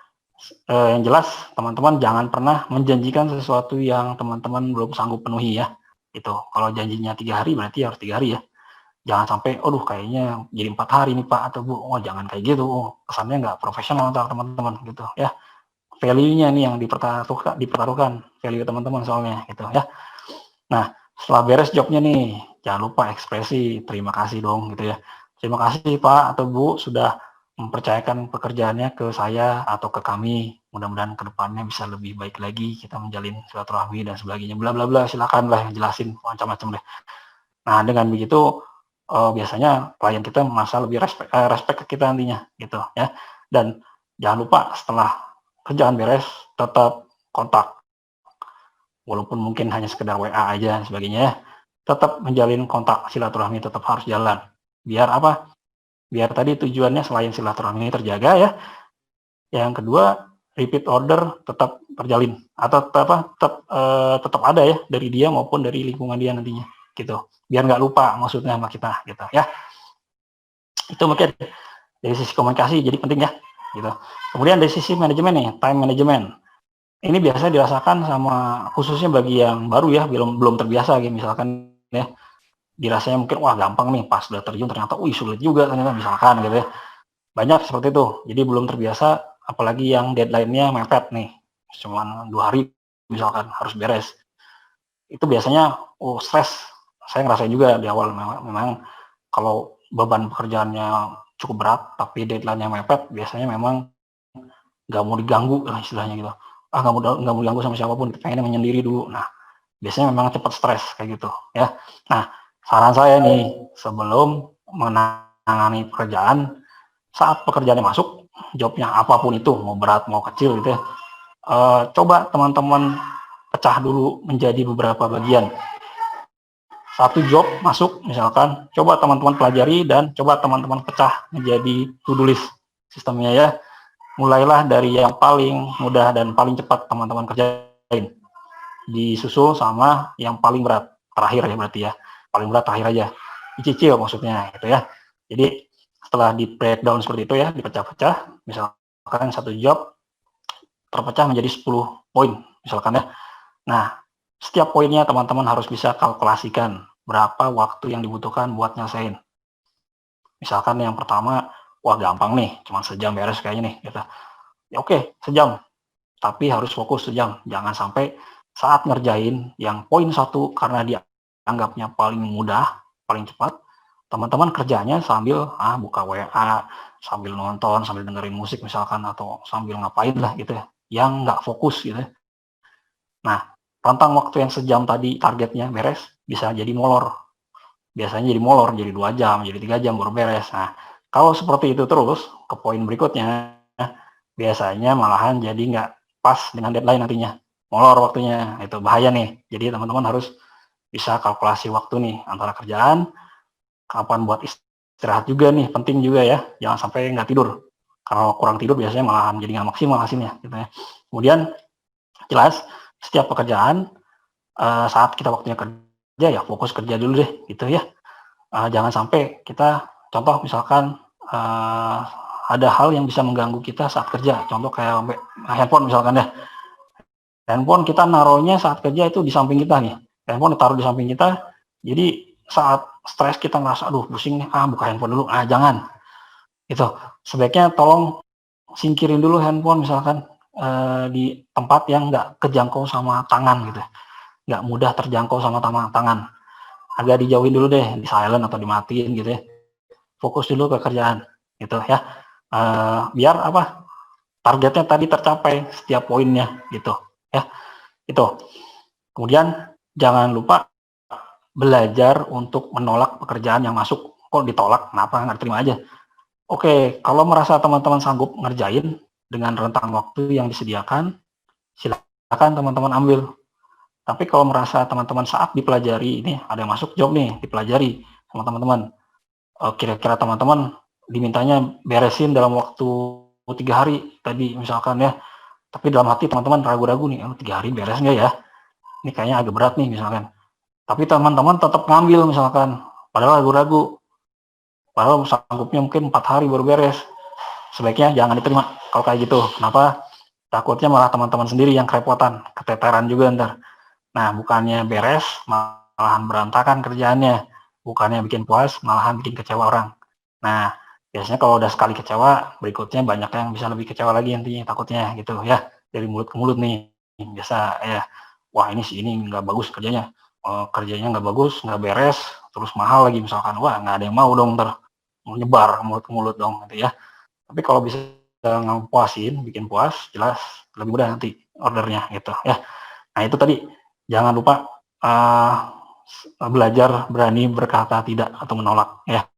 yang jelas teman-teman jangan pernah menjanjikan sesuatu yang teman-teman belum sanggup penuhi ya gitu. Kalau janjinya 3 hari berarti harus 3 hari ya, jangan sampai aduh kayaknya jadi 4 hari nih Pak atau Bu. Oh jangan kayak gitu, kesannya nggak profesional untuk teman-teman gitu ya. Value-nya nih yang dipertaruhkan value teman-teman soalnya gitu ya. Nah, setelah beres jobnya nih, jangan lupa ekspresi terima kasih dong gitu ya. Terima kasih Pak atau Bu sudah mempercayakan pekerjaannya ke saya atau ke kami. Mudah-mudahan kedepannya bisa lebih baik lagi, kita menjalin silaturahmi dan sebagainya. Bla bla bla, silakan lah jelasin macam-macam deh. Nah, dengan begitu biasanya klien kita merasa lebih respect ke kita nantinya gitu ya. Dan jangan lupa setelah kerjaan beres tetap kontak. Walaupun mungkin hanya sekedar WA aja dan sebagainya, tetap menjalin kontak silaturahmi tetap harus jalan. Biar apa? Biar tadi tujuannya selain silaturahmi terjaga ya, yang kedua repeat order tetap terjalin atau tetap ada ya dari dia maupun dari lingkungan dia nantinya gitu. Biar nggak lupa maksudnya sama kita gitu ya. Itu mungkin dari sisi komunikasi jadi penting ya gitu. Kemudian dari sisi manajemen nih, time management. Ini biasanya dirasakan sama khususnya bagi yang baru ya, belum terbiasa gitu misalkan ya. Dirasanya mungkin wah gampang nih, pas udah terjun ternyata sulit juga ternyata misalkan gitu ya. Banyak seperti itu. Jadi belum terbiasa apalagi yang deadline-nya mepet nih. Cuman 2 hari misalkan harus beres. Itu biasanya stres. Saya ngerasain juga di awal memang kalau beban pekerjaannya cukup berat tapi deadline-nya mepet biasanya memang nggak mau diganggu lah istilahnya gitu. nggak mau diganggu sama siapapun, pengennya menyendiri dulu. Nah, biasanya memang cepat stres kayak gitu ya. Nah, saran saya nih, sebelum menangani pekerjaan, saat pekerjaannya masuk, jobnya apapun itu, mau berat mau kecil gitu ya, coba teman-teman pecah dulu menjadi beberapa bagian. Satu job masuk misalkan, coba teman-teman pelajari dan coba teman-teman pecah menjadi to-do list sistemnya ya. Mulailah dari yang paling mudah dan paling cepat teman-teman kerjain, disusul sama yang paling berat terakhir ya, berarti ya paling berat terakhir aja, dicicil maksudnya gitu ya. Jadi setelah di breakdown seperti itu ya, dipecah-pecah, misalkan satu job terpecah menjadi 10 poin misalkan ya. Nah, setiap poinnya teman-teman harus bisa kalkulasikan berapa waktu yang dibutuhkan buat nyelesain. Misalkan yang pertama, wah gampang nih, cuma sejam beres kayaknya nih gitu. Ya oke, sejam, tapi harus fokus sejam. Jangan sampai saat ngerjain yang poin satu karena dianggapnya paling mudah, paling cepat, teman-teman kerjanya sambil buka WA, sambil nonton, sambil dengerin musik misalkan, atau sambil ngapain lah gitu ya, yang nggak fokus gitu ya. Nah, rentang waktu yang sejam tadi targetnya beres, bisa jadi molor. Biasanya jadi molor, jadi 2 jam, jadi 3 jam baru beres. Nah, kalau seperti itu terus, ke poin berikutnya, biasanya malahan jadi nggak pas dengan deadline nantinya. Molor waktunya, itu bahaya nih. Jadi teman-teman harus bisa kalkulasi waktu nih, antara kerjaan, kapan buat istirahat juga nih, penting juga ya. Jangan sampai nggak tidur. Kalau kurang tidur biasanya malahan jadi nggak maksimal hasilnya. Gitu ya. Kemudian, jelas, setiap pekerjaan, saat kita waktunya kerja, ya fokus kerja dulu deh, gitu ya. Jangan sampai kita, contoh misalkan, ada hal yang bisa mengganggu kita saat kerja, contoh kayak handphone misalkan ya. Handphone kita naruhnya saat kerja itu di samping kita nih, handphone ditaruh di samping kita, jadi saat stres kita ngerasa, aduh pusing nih, buka handphone dulu, jangan. Gitu. Sebaiknya tolong singkirin dulu handphone misalkan, di tempat yang nggak kejangkau sama tangan gitu, nggak mudah terjangkau sama tangan. Agak dijauhin dulu deh, di silent atau dimatiin gitu ya. Fokus dulu ke kerjaan gitu ya. Biar apa? Targetnya tadi tercapai setiap poinnya gitu ya. Itu. Kemudian jangan lupa belajar untuk menolak pekerjaan yang masuk. Kok ditolak? Kenapa nggak terima aja? Oke, kalau merasa teman-teman sanggup ngerjain dengan rentang waktu yang disediakan, silakan teman-teman ambil. Tapi kalau merasa teman-teman saat dipelajari, ini ada yang masuk job nih, dipelajari sama teman-teman, kira-kira teman-teman dimintanya beresin dalam waktu 3 hari tadi misalkan ya, tapi dalam hati teman-teman ragu-ragu nih, 3 hari beres nggak ya? Ini kayaknya agak berat nih misalkan. Tapi teman-teman tetap ngambil misalkan, padahal ragu-ragu, padahal sanggupnya mungkin 4 hari baru beres. Sebaiknya jangan diterima kalau kayak gitu. Kenapa? Takutnya malah teman-teman sendiri yang kerepotan, keteteran juga ntar. Nah, bukannya beres, malahan berantakan kerjaannya. Bukannya bikin puas, malahan bikin kecewa orang. Nah, biasanya kalau udah sekali kecewa, berikutnya banyak yang bisa lebih kecewa lagi nantinya, takutnya gitu ya. Dari mulut ke mulut nih, biasa ya, wah ini sih ini nggak bagus kerjanya, kerjanya nggak bagus, nggak beres, terus mahal lagi misalkan, wah nggak ada yang mau dong ntar, mau nyebar mulut ke mulut dong gitu ya. Tapi kalau bisa ngepuasin, bikin puas, jelas lebih mudah nanti ordernya gitu ya. Nah itu tadi, jangan lupa belajar berani berkata tidak atau menolak ya.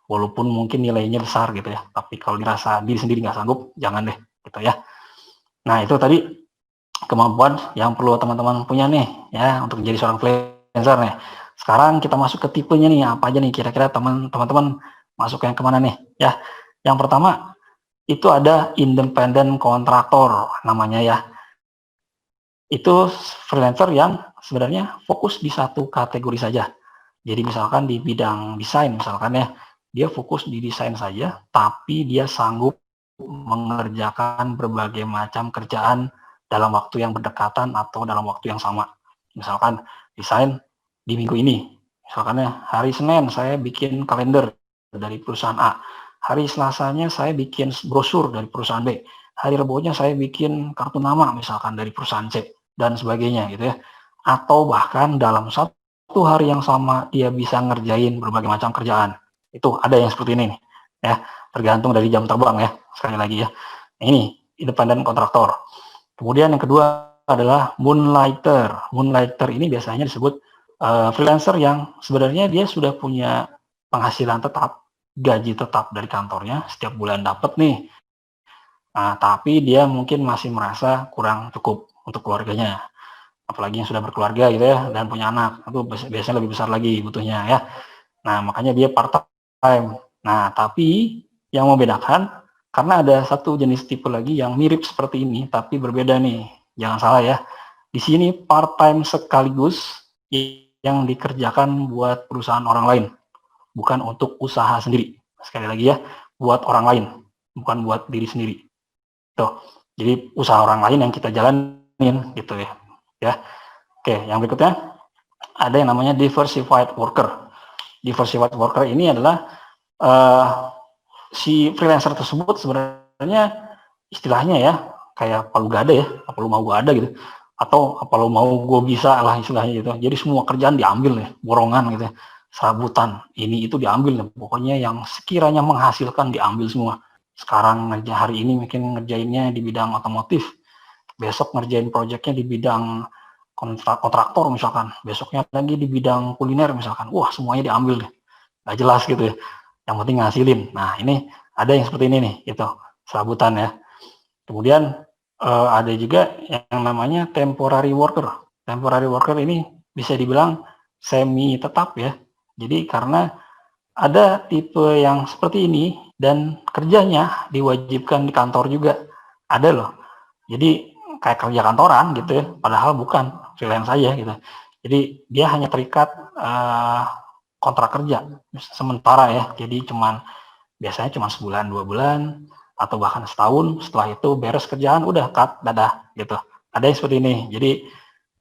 Walaupun mungkin nilainya besar gitu ya, tapi kalau dirasa diri sendiri nggak sanggup, jangan deh gitu ya. Nah itu tadi kemampuan yang perlu teman-teman punya nih ya untuk menjadi seorang freelancer nih. Sekarang kita masuk ke tipenya nih, apa aja nih kira-kira teman-teman masuk yang kemana nih ya. Yang pertama itu ada independent kontraktor namanya ya. Itu freelancer yang sebenarnya fokus di satu kategori saja. Jadi misalkan di bidang desain misalkan ya, dia fokus di desain saja, tapi dia sanggup mengerjakan berbagai macam kerjaan dalam waktu yang berdekatan atau dalam waktu yang sama. Misalkan desain di minggu ini, misalkan ya hari Senin saya bikin kalender dari perusahaan A, hari Selasanya saya bikin brosur dari perusahaan B, hari Rebunya saya bikin kartu nama misalkan dari perusahaan C, dan sebagainya gitu ya. Atau bahkan dalam satu hari yang sama dia bisa ngerjain berbagai macam kerjaan. Itu ada yang seperti ini nih ya, tergantung dari jam terbang ya, sekali lagi ya. Ini independent kontraktor. Kemudian yang kedua adalah moonlighter. Moonlighter ini biasanya disebut freelancer yang sebenarnya dia sudah punya penghasilan tetap, gaji tetap dari kantornya, setiap bulan dapat nih. Nah, tapi dia mungkin masih merasa kurang cukup untuk keluarganya. Apalagi yang sudah berkeluarga gitu ya, dan punya anak, itu biasanya lebih besar lagi butuhnya ya. Nah, makanya dia part time. Nah, tapi yang membedakan, karena ada satu jenis tipe lagi yang mirip seperti ini, tapi berbeda nih. Jangan salah ya. Di sini part time sekaligus yang dikerjakan buat perusahaan orang lain, bukan untuk usaha sendiri. Sekali lagi ya, buat orang lain, bukan buat diri sendiri. Tuh. Jadi usaha orang lain yang kita jalanin gitu ya. Ya. Oke, yang berikutnya ada yang namanya diversified worker. Diversified worker ini adalah si freelancer tersebut sebenarnya istilahnya ya kayak apa lu gak ada ya, apa lu mau gue ada gitu, atau apa lu mau gue bisa lah istilahnya gitu. Jadi semua kerjaan diambil ya, borongan gitu, serabutan ini itu diambil ya. Pokoknya yang sekiranya menghasilkan diambil semua. Sekarang hari ini mungkin ngerjainnya di bidang otomotif, besok ngerjain proyeknya di bidang kontraktor misalkan, besoknya lagi di bidang kuliner misalkan. Wah, semuanya diambil deh, nggak jelas gitu ya, yang penting ngasilin. Nah, ini ada yang seperti ini nih gitu, serabutan ya. Kemudian ada juga yang namanya temporary worker. Temporary worker ini bisa dibilang semi tetap ya. Jadi karena ada tipe yang seperti ini dan kerjanya diwajibkan di kantor juga, ada loh. Jadi kayak kerja kantoran gitu ya, padahal bukan, freelance saja gitu. Jadi dia hanya terikat kontrak kerja sementara ya. Jadi biasanya cuma sebulan, 2 bulan, atau bahkan setahun. Setelah itu beres kerjaan, udah cut, dadah gitu. Ada yang seperti ini. Jadi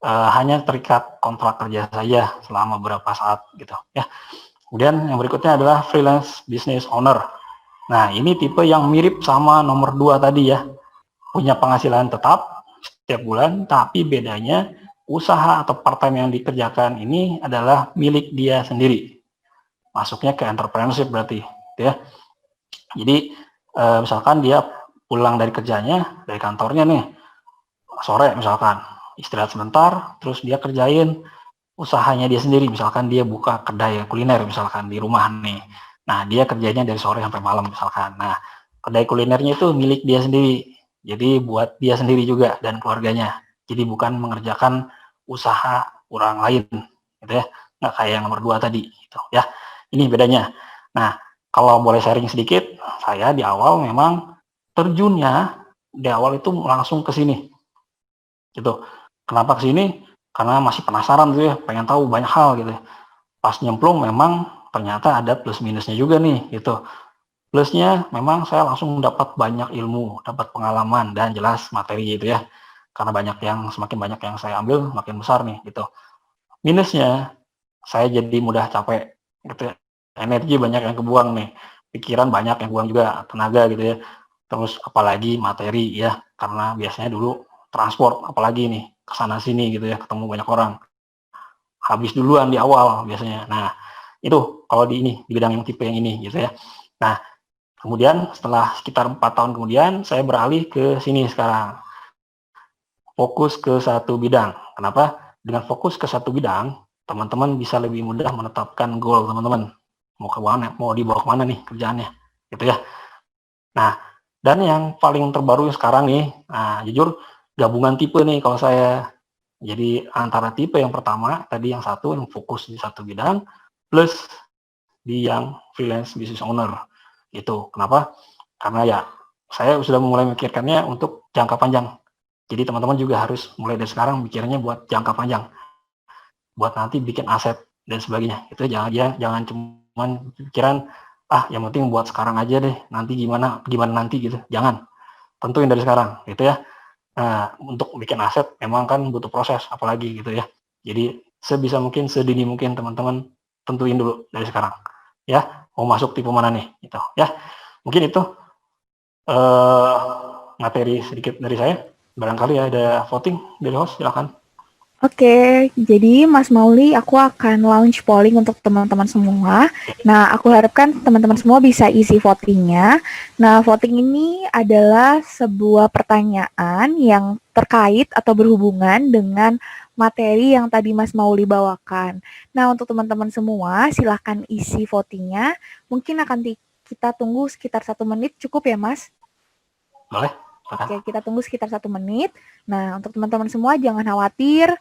hanya terikat kontrak kerja saja selama beberapa saat gitu ya. Kemudian yang berikutnya adalah freelance business owner. Nah, ini tipe yang mirip sama nomor 2 tadi ya. Punya penghasilan tetap setiap bulan, tapi bedanya usaha atau part time yang dikerjakan ini adalah milik dia sendiri. Masuknya ke entrepreneurship berarti ya. Jadi misalkan dia pulang dari kerjanya, dari kantornya nih, sore misalkan, istirahat sebentar, terus dia kerjain usahanya dia sendiri. Misalkan dia buka kedai kuliner misalkan di rumah nih. Nah, dia kerjanya dari sore sampai malam misalkan. Nah, kedai kulinernya itu milik dia sendiri. Jadi buat dia sendiri juga dan keluarganya. Jadi bukan mengerjakan usaha orang lain gitu ya. Nggak kayak yang nomor 2 tadi gitu ya. Ini bedanya. Nah, kalau boleh sharing sedikit, saya di awal memang terjunnya di awal itu langsung ke sini. Gitu. Kenapa ke sini? Karena masih penasaran tuh ya, pengen tahu banyak hal gitu. Pas nyemplung memang ternyata ada plus minusnya juga nih gitu. Plusnya memang saya langsung dapat banyak ilmu, dapat pengalaman dan jelas materi gitu ya. Karena semakin banyak yang saya ambil makin besar nih gitu. Minusnya saya jadi mudah capek gitu ya. Energi banyak yang kebuang nih. Pikiran banyak yang kebuang juga, tenaga gitu ya. Terus apalagi materi ya, karena biasanya dulu transport apalagi nih kesana sini gitu ya, ketemu banyak orang, habis duluan di awal biasanya. Nah, itu kalau di bidang yang tipe yang ini gitu ya. Nah, kemudian setelah sekitar 4 tahun kemudian saya beralih ke sini sekarang, fokus ke satu bidang. Kenapa? Dengan fokus ke satu bidang, teman-teman bisa lebih mudah menetapkan goal teman-teman, mau ke mana, mau dibawa kemana nih kerjaannya gitu ya. Nah, dan yang paling terbaru sekarang nih, nah jujur gabungan tipe nih kalau saya. Jadi antara tipe yang pertama tadi yang satu yang fokus di satu bidang plus di yang freelance business owner. Itu kenapa? Karena ya saya sudah mulai memikirkannya untuk jangka panjang. Jadi teman-teman juga harus mulai dari sekarang mikirnya buat jangka panjang, buat nanti bikin aset dan sebagainya. Itu jangan cuman pikiran yang penting buat sekarang aja deh, nanti gimana nanti gitu. Jangan, tentuin dari sekarang gitu ya. Nah, untuk bikin aset memang kan butuh proses, apalagi gitu ya. Jadi sebisa mungkin, sedini mungkin teman-teman tentuin dulu dari sekarang. Ya, mau masuk tipe mana nih gitu ya. Mungkin itu materi sedikit dari saya. Barangkali ada voting dari host, silakan. Oke, jadi Mas Mauli, aku akan launch polling untuk teman-teman semua. Nah, aku harapkan teman-teman semua bisa isi votingnya. Nah, voting ini adalah sebuah pertanyaan yang terkait atau berhubungan dengan materi yang tadi Mas Mauli bawakan. Nah, untuk teman-teman semua, silahkan isi votingnya. Mungkin akan kita tunggu sekitar 1 menit, cukup ya, Mas? Boleh? Oke, kita tunggu sekitar 1 menit. Nah, untuk teman-teman semua jangan khawatir,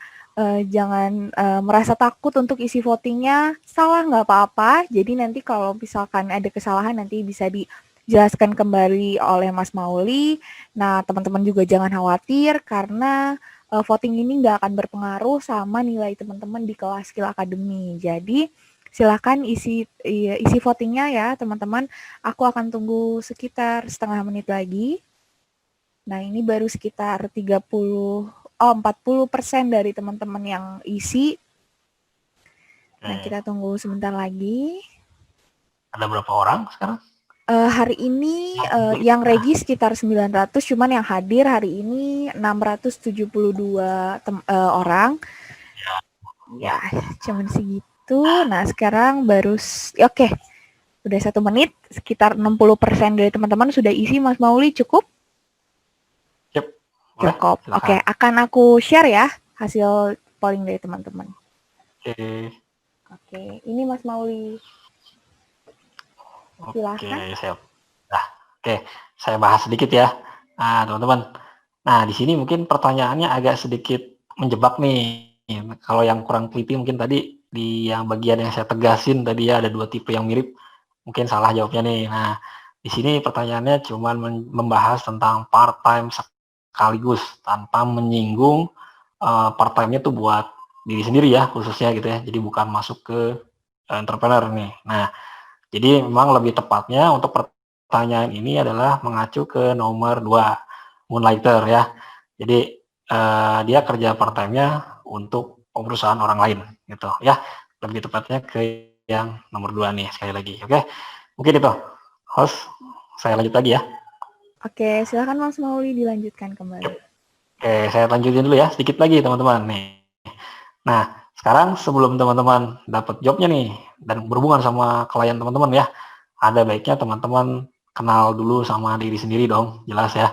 jangan merasa takut untuk isi votingnya. Salah nggak apa-apa. Jadi nanti kalau misalkan ada kesalahan nanti bisa dijelaskan kembali oleh Mas Mauli. Nah, teman-teman juga jangan khawatir karena voting ini nggak akan berpengaruh sama nilai teman-teman di kelas Skill Academy. Jadi silakan isi votingnya ya teman-teman. Aku akan tunggu sekitar setengah menit lagi. Nah, ini baru sekitar 40% dari teman-teman yang isi. Nah, kita tunggu sebentar lagi. Ada berapa orang sekarang? Hari ini yang regi sekitar 900, cuman yang hadir hari ini 672 orang. Ya, cuman segitu. Nah, sekarang baru, oke, udah 1 menit, sekitar 60% dari teman-teman sudah isi, Mas Mauli, cukup? Cukup. Oke, akan aku share ya hasil polling dari teman-teman. Oke, ini Mas Mauli. Silakan. Oke, siap. Nah, oke, saya bahas sedikit ya. Nah, teman-teman. Nah, di sini mungkin pertanyaannya agak sedikit menjebak nih. Kalau yang kurang teliti mungkin tadi di yang bagian yang saya tegasin tadi ya ada 2 tipe yang mirip. Mungkin salah jawabnya nih. Nah, di sini pertanyaannya cuma membahas tentang part-time sekaligus tanpa menyinggung part-time-nya tuh buat diri sendiri ya khususnya gitu ya. Jadi bukan masuk ke entrepreneur nih. Nah, jadi memang lebih tepatnya untuk pertanyaan ini adalah mengacu ke nomor 2, Moonlighter ya. Jadi dia kerja part-time-nya untuk perusahaan orang lain gitu ya. Lebih tepatnya ke yang nomor 2 nih sekali lagi. Oke. Mungkin itu. Host, saya lanjut lagi ya. Oke, silakan Mas Mauli dilanjutkan kembali. Oke, saya lanjutin dulu ya, sedikit lagi teman-teman nih. Nah, sekarang sebelum teman-teman dapat jobnya nih dan berhubungan sama klien teman-teman ya, ada baiknya teman-teman kenal dulu sama diri sendiri dong, jelas ya.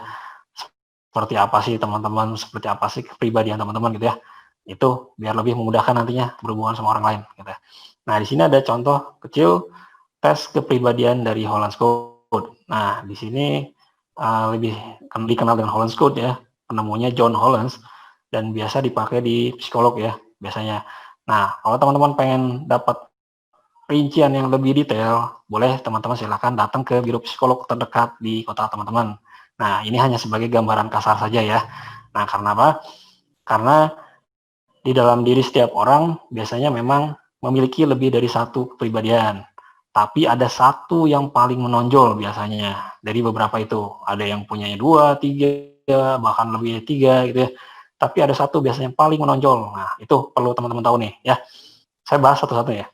Seperti apa sih teman-teman, seperti apa sih kepribadian teman-teman gitu ya. Itu biar lebih memudahkan nantinya berhubungan sama orang lain gitu ya. Nah, di sini ada contoh kecil tes kepribadian dari Holland's Code. Nah, di sini lebih dikenal dengan Holland's Code ya, penemunya John Hollands dan biasa dipakai di psikolog ya biasanya. Nah, kalau teman-teman pengen dapat rincian yang lebih detail, boleh teman-teman silakan datang ke biro psikolog terdekat di kota teman-teman. Nah, ini hanya sebagai gambaran kasar saja ya. Nah, karena apa? Karena di dalam diri setiap orang biasanya memang memiliki lebih dari satu kepribadian. Tapi ada satu yang paling menonjol biasanya dari beberapa itu. Ada yang punyanya 2, 3, bahkan lebih dari 3 gitu ya. Tapi ada satu biasanya yang paling menonjol. Nah, itu perlu teman-teman tahu nih ya. Saya bahas satu-satu ya.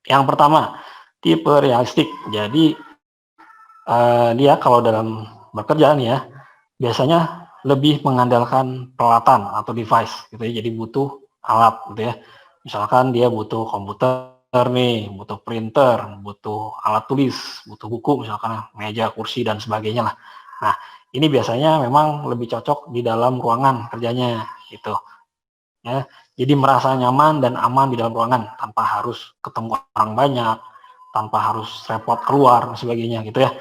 Yang pertama, tipe realistik. Jadi dia kalau dalam bekerja nih ya, biasanya lebih mengandalkan peralatan atau device gitu ya. Jadi butuh alat gitu ya. Misalkan dia butuh komputer nih, butuh printer, butuh alat tulis, butuh buku misalkan meja, kursi dan sebagainya lah. Nah, ini biasanya memang lebih cocok di dalam ruangan kerjanya gitu. Ya, jadi merasa nyaman dan aman di dalam ruangan tanpa harus ketemu orang banyak, tanpa harus repot keluar dan sebagainya gitu ya.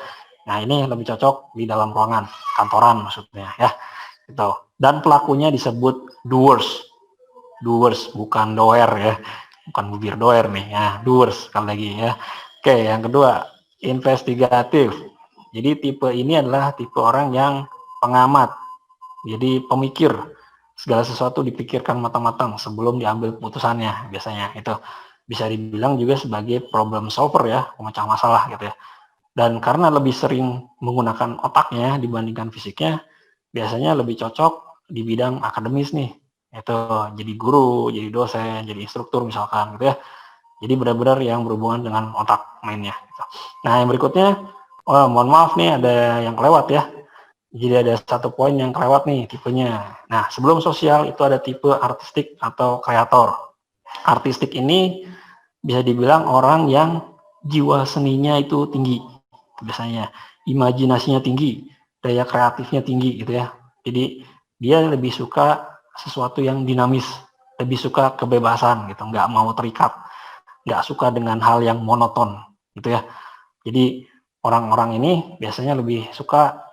Nah, ini lebih cocok di dalam ruangan kantoran maksudnya ya. Gitu. Dan pelakunya disebut doers. Doers bukan doer ya. Bukan bibir doer nih ya, doers sekali lagi ya. Oke, yang kedua, investigatif. Jadi tipe ini adalah tipe orang yang pengamat. Jadi pemikir, segala sesuatu dipikirkan matang-matang sebelum diambil keputusannya biasanya. Itu bisa dibilang juga sebagai problem solver ya, pemecah masalah gitu ya. Dan karena lebih sering menggunakan otaknya dibandingkan fisiknya, biasanya lebih cocok di bidang akademis nih. Itu jadi guru, jadi dosen, jadi instruktur misalkan gitu ya. Jadi benar-benar yang berhubungan dengan otak mainnya. Gitu. Nah yang berikutnya, oh, mohon maaf nih ada yang kelewat ya. Jadi ada satu poin yang kelewat nih tipenya. Nah, sebelum sosial itu ada tipe artistik atau kreator. Artistik ini bisa dibilang orang yang jiwa seninya itu tinggi, biasanya imajinasinya tinggi, daya kreatifnya tinggi gitu ya. Jadi dia lebih suka sesuatu yang dinamis, lebih suka kebebasan gitu, nggak mau terikat, nggak suka dengan hal yang monoton gitu ya. Jadi orang-orang ini biasanya lebih suka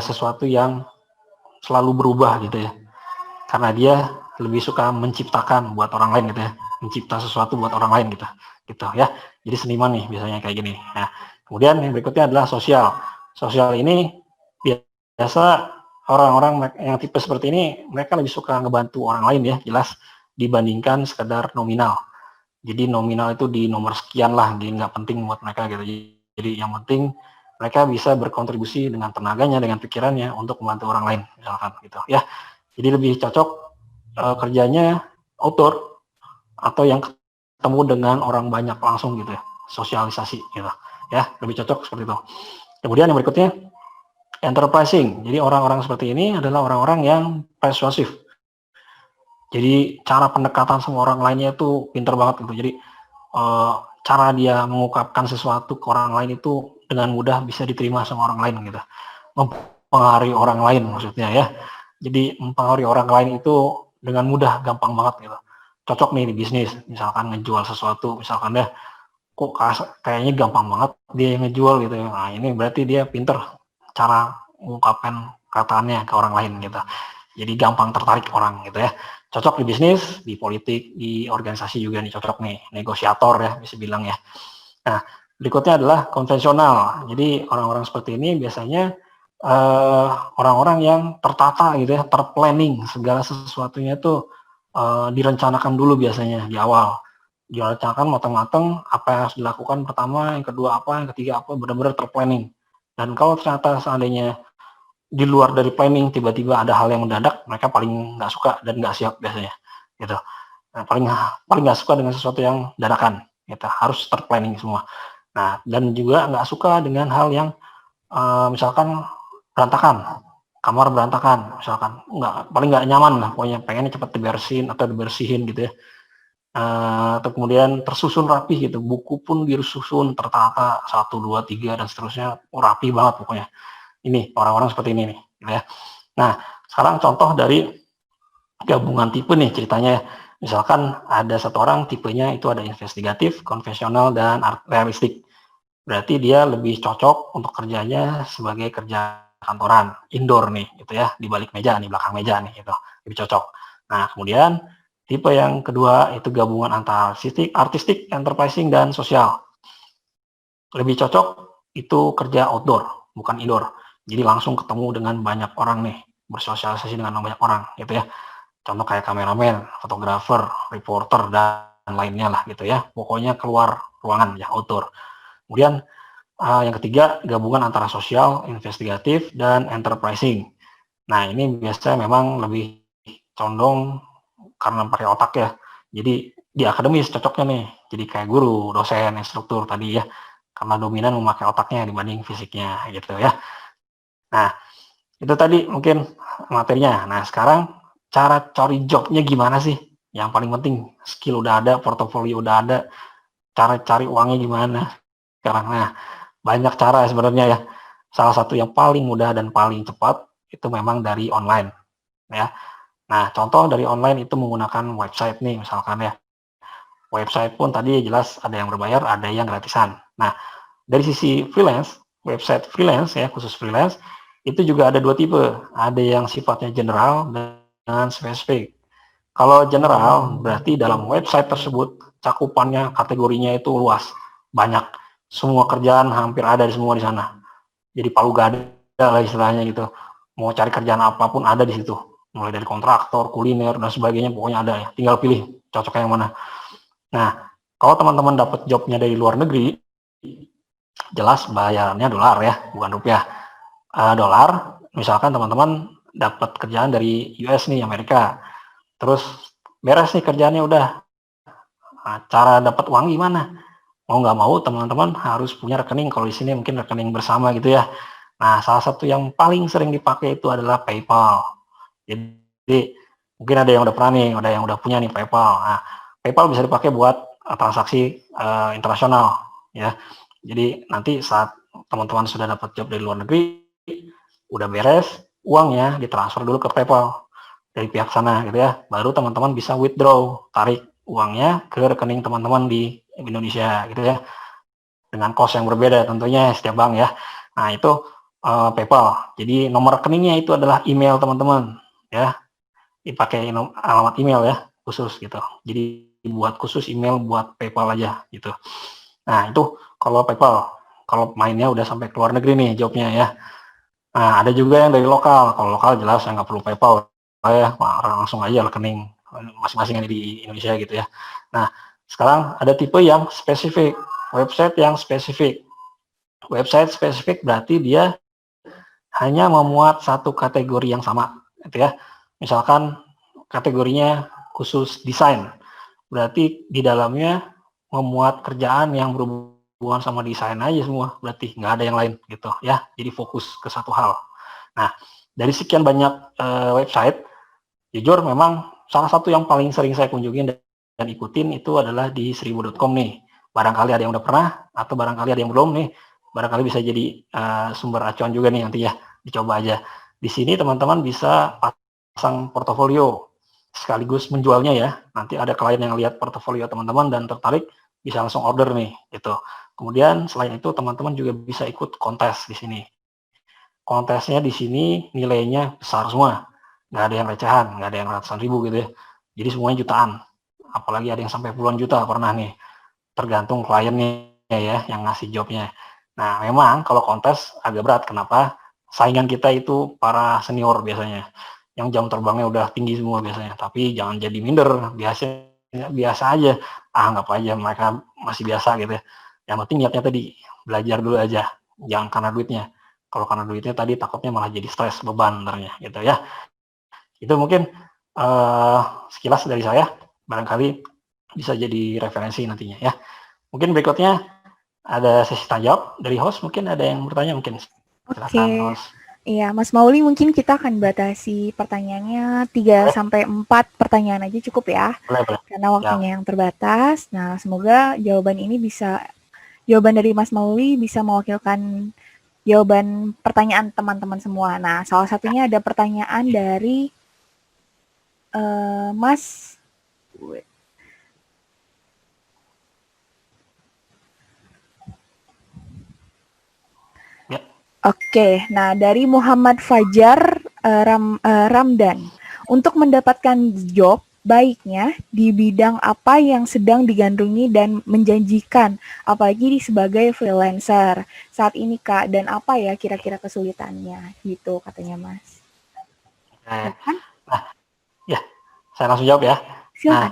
sesuatu yang selalu berubah gitu ya, karena dia lebih suka menciptakan buat orang lain gitu ya, mencipta sesuatu buat orang lain gitu ya. Jadi seniman nih biasanya kayak gini. Nah, kemudian yang berikutnya adalah sosial. Sosial ini biasa orang-orang yang tipe seperti ini, mereka lebih suka ngebantu orang lain ya, jelas, dibandingkan sekedar nominal. Jadi nominal itu di nomor sekian lah, jadi nggak penting buat mereka gitu. Jadi yang penting mereka bisa berkontribusi dengan tenaganya, dengan pikirannya untuk membantu orang lain, misalkan gitu ya. Jadi lebih cocok kerjanya outdoor atau yang ketemu dengan orang banyak langsung gitu ya, sosialisasi gitu ya, lebih cocok seperti itu. Kemudian yang berikutnya enterprising. Jadi orang-orang seperti ini adalah orang-orang yang persuasif. Jadi cara pendekatan sama orang lainnya itu pinter banget gitu. Jadi cara dia mengungkapkan sesuatu ke orang lain itu dengan mudah bisa diterima sama orang lain gitu. Mempengaruhi orang lain maksudnya ya. Jadi mempengaruhi orang lain itu dengan mudah, gampang banget gitu. Cocok nih di bisnis, misalkan ngejual sesuatu, misalkan deh, kok kayaknya gampang banget dia yang ngejual gitu ya. Nah ini berarti dia pinter cara mengungkapkan kataannya ke orang lain gitu. Jadi gampang tertarik orang gitu ya. Cocok di bisnis, di politik, di organisasi juga nih cocok nih, negosiator ya bisa bilang ya. Nah, berikutnya adalah konvensional. Jadi orang-orang seperti ini biasanya orang-orang yang tertata gitu ya, terplanning, segala sesuatunya itu direncanakan dulu biasanya di awal. Direncanakan matang-matang apa yang harus dilakukan pertama, yang kedua apa, yang ketiga apa, benar-benar terplanning. Dan kalau ternyata seandainya di luar dari planning tiba-tiba ada hal yang mendadak, mereka paling nggak suka dan nggak siap biasanya gitu. Nah, paling nggak suka dengan sesuatu yang dadakan gitu, harus terplanning semua. Nah, dan juga nggak suka dengan hal yang misalkan berantakan, kamar berantakan misalkan, paling nggak nyaman lah pokoknya, pengennya cepat dibersihin atau dibersihin gitu ya. Atau kemudian tersusun rapi gitu, buku pun disusun tertata 1, 2, 3 dan seterusnya, rapi banget pokoknya. Ini orang-orang seperti ini nih gitu ya. Nah, sekarang contoh dari gabungan tipe nih ceritanya. Misalkan ada satu orang tipenya itu ada investigatif, konvensional, dan realistik. Berarti dia lebih cocok untuk kerjanya sebagai kerja kantoran, indoor nih gitu ya, di balik meja nih, belakang meja nih gitu, lebih cocok. Nah, kemudian tipe yang kedua itu gabungan antara artistik, enterprising, dan sosial. Lebih cocok itu kerja outdoor, bukan indoor. Jadi langsung ketemu dengan banyak orang nih, bersosialisasi dengan banyak orang gitu ya. Contoh kayak kameramen, fotografer, reporter, dan lainnya lah gitu ya. Pokoknya keluar ruangan ya, outdoor. Kemudian yang ketiga, gabungan antara sosial, investigatif, dan enterprising. Nah, ini biasanya memang lebih condong karena pakai otak ya. Jadi di akademis cocoknya nih, jadi kayak guru, dosen, instruktur tadi ya, karena dominan memakai otaknya dibanding fisiknya gitu ya. Nah, itu tadi mungkin materinya. Nah, sekarang cara cari jobnya gimana sih? Yang paling penting, skill udah ada, portofolio udah ada, cara cari uangnya gimana sekarang. Nah, banyak cara sebenarnya ya. Salah satu yang paling mudah dan paling cepat itu memang dari online ya. Nah, contoh dari online itu menggunakan website nih misalkan ya. Website pun tadi jelas ada yang berbayar, ada yang gratisan. Nah, dari sisi freelance, website freelance ya, khusus freelance, itu juga ada dua tipe. Ada yang sifatnya general dan spesifik. Kalau general, berarti dalam website tersebut cakupannya, kategorinya itu luas, banyak. Semua kerjaan hampir ada semua di sana. Jadi palu gada lah istilahnya gitu. Mau cari kerjaan apapun ada di situ. Mulai dari kontraktor, kuliner, dan sebagainya, pokoknya ada ya. Tinggal pilih cocoknya yang mana. Nah, kalau teman-teman dapat jobnya dari luar negeri, jelas bayarnya dolar ya, bukan rupiah. Dolar, misalkan teman-teman dapat kerjaan dari US nih, Amerika. Terus beres nih kerjaannya udah. Nah, cara dapat uang gimana? Mau nggak mau teman-teman harus punya rekening. Kalau di sini mungkin rekening bersama gitu ya. Nah, salah satu yang paling sering dipakai itu adalah PayPal. Jadi mungkin ada yang udah pernah nih, ada yang udah punya nih PayPal. Nah, PayPal bisa dipakai buat transaksi internasional ya. Jadi nanti saat teman-teman sudah dapat job dari luar negeri, udah beres, uangnya ditransfer dulu ke PayPal dari pihak sana gitu ya. Baru teman-teman bisa withdraw, tarik uangnya ke rekening teman-teman di Indonesia gitu ya. Dengan cost yang berbeda tentunya setiap bank ya. Nah, itu PayPal. Jadi nomor rekeningnya itu adalah email teman-teman ya. Dipakai alamat email ya khusus gitu. Jadi buat khusus email buat PayPal aja gitu. Nah, itu kalau PayPal. Kalau mainnya udah sampai ke luar negeri nih jobnya ya. Nah, ada juga yang dari lokal. Kalau lokal jelas saya nggak perlu PayPal ya, langsung aja rekening masing-masing di Indonesia gitu ya. Nah, sekarang ada tipe yang spesifik, website yang spesifik. Website spesifik berarti dia hanya memuat satu kategori yang sama, gitu ya. Misalkan kategorinya khusus desain, berarti di dalamnya memuat kerjaan yang berhubungan sama desain aja semua, berarti nggak ada yang lain gitu ya. Jadi fokus ke satu hal. Nah, dari sekian banyak website, jujur memang salah satu yang paling sering saya kunjungin dan ikutin itu adalah di seribu.com nih. Barangkali ada yang udah pernah atau barangkali ada yang belum nih. Barangkali bisa jadi sumber acuan juga nih nanti ya. Dicoba aja. Di sini teman-teman bisa pasang portofolio sekaligus menjualnya ya. Nanti ada klien yang lihat portofolio teman-teman dan tertarik bisa langsung order nih gitu. Kemudian selain itu teman-teman juga bisa ikut kontes di sini. Kontesnya di sini nilainya besar semua, nggak ada yang recehan, nggak ada yang ratusan ribu gitu ya. Jadi semuanya jutaan, apalagi ada yang sampai puluhan juta pernah nih, tergantung kliennya ya yang ngasih jobnya. Nah memang kalau kontes agak berat, kenapa? Saingan kita itu para senior biasanya, yang jam terbangnya udah tinggi semua biasanya, tapi jangan jadi minder, biasa aja, anggap aja mereka masih biasa gitu ya. Yang penting niatnya tadi, belajar dulu aja, jangan karena duitnya. Kalau karena duitnya tadi takutnya malah jadi stres, beban ternyata gitu ya. Itu mungkin sekilas dari saya, barangkali bisa jadi referensi nantinya ya. Mungkin berikutnya ada sesi tanya jawab dari host, mungkin ada yang bertanya mungkin. Silakan Oke. host. Iya, Mas Mauli mungkin kita akan batasi pertanyaannya 3 Boleh, sampai 4 pertanyaan aja cukup ya, boleh, boleh. karena Ya, waktunya yang terbatas. Nah, semoga jawaban dari Mas Mauli bisa mewakilkan jawaban pertanyaan teman-teman semua. Nah, salah satunya ada pertanyaan dari Mas ya. Oke, nah dari Muhammad Fajar Ramdan, untuk mendapatkan job baiknya di bidang apa yang sedang digandrungi dan menjanjikan, apalagi sebagai freelancer saat ini Kak, dan apa ya kira-kira kesulitannya gitu katanya Mas. Silakan, Nah, ya, saya langsung jawab ya. silakan. Nah,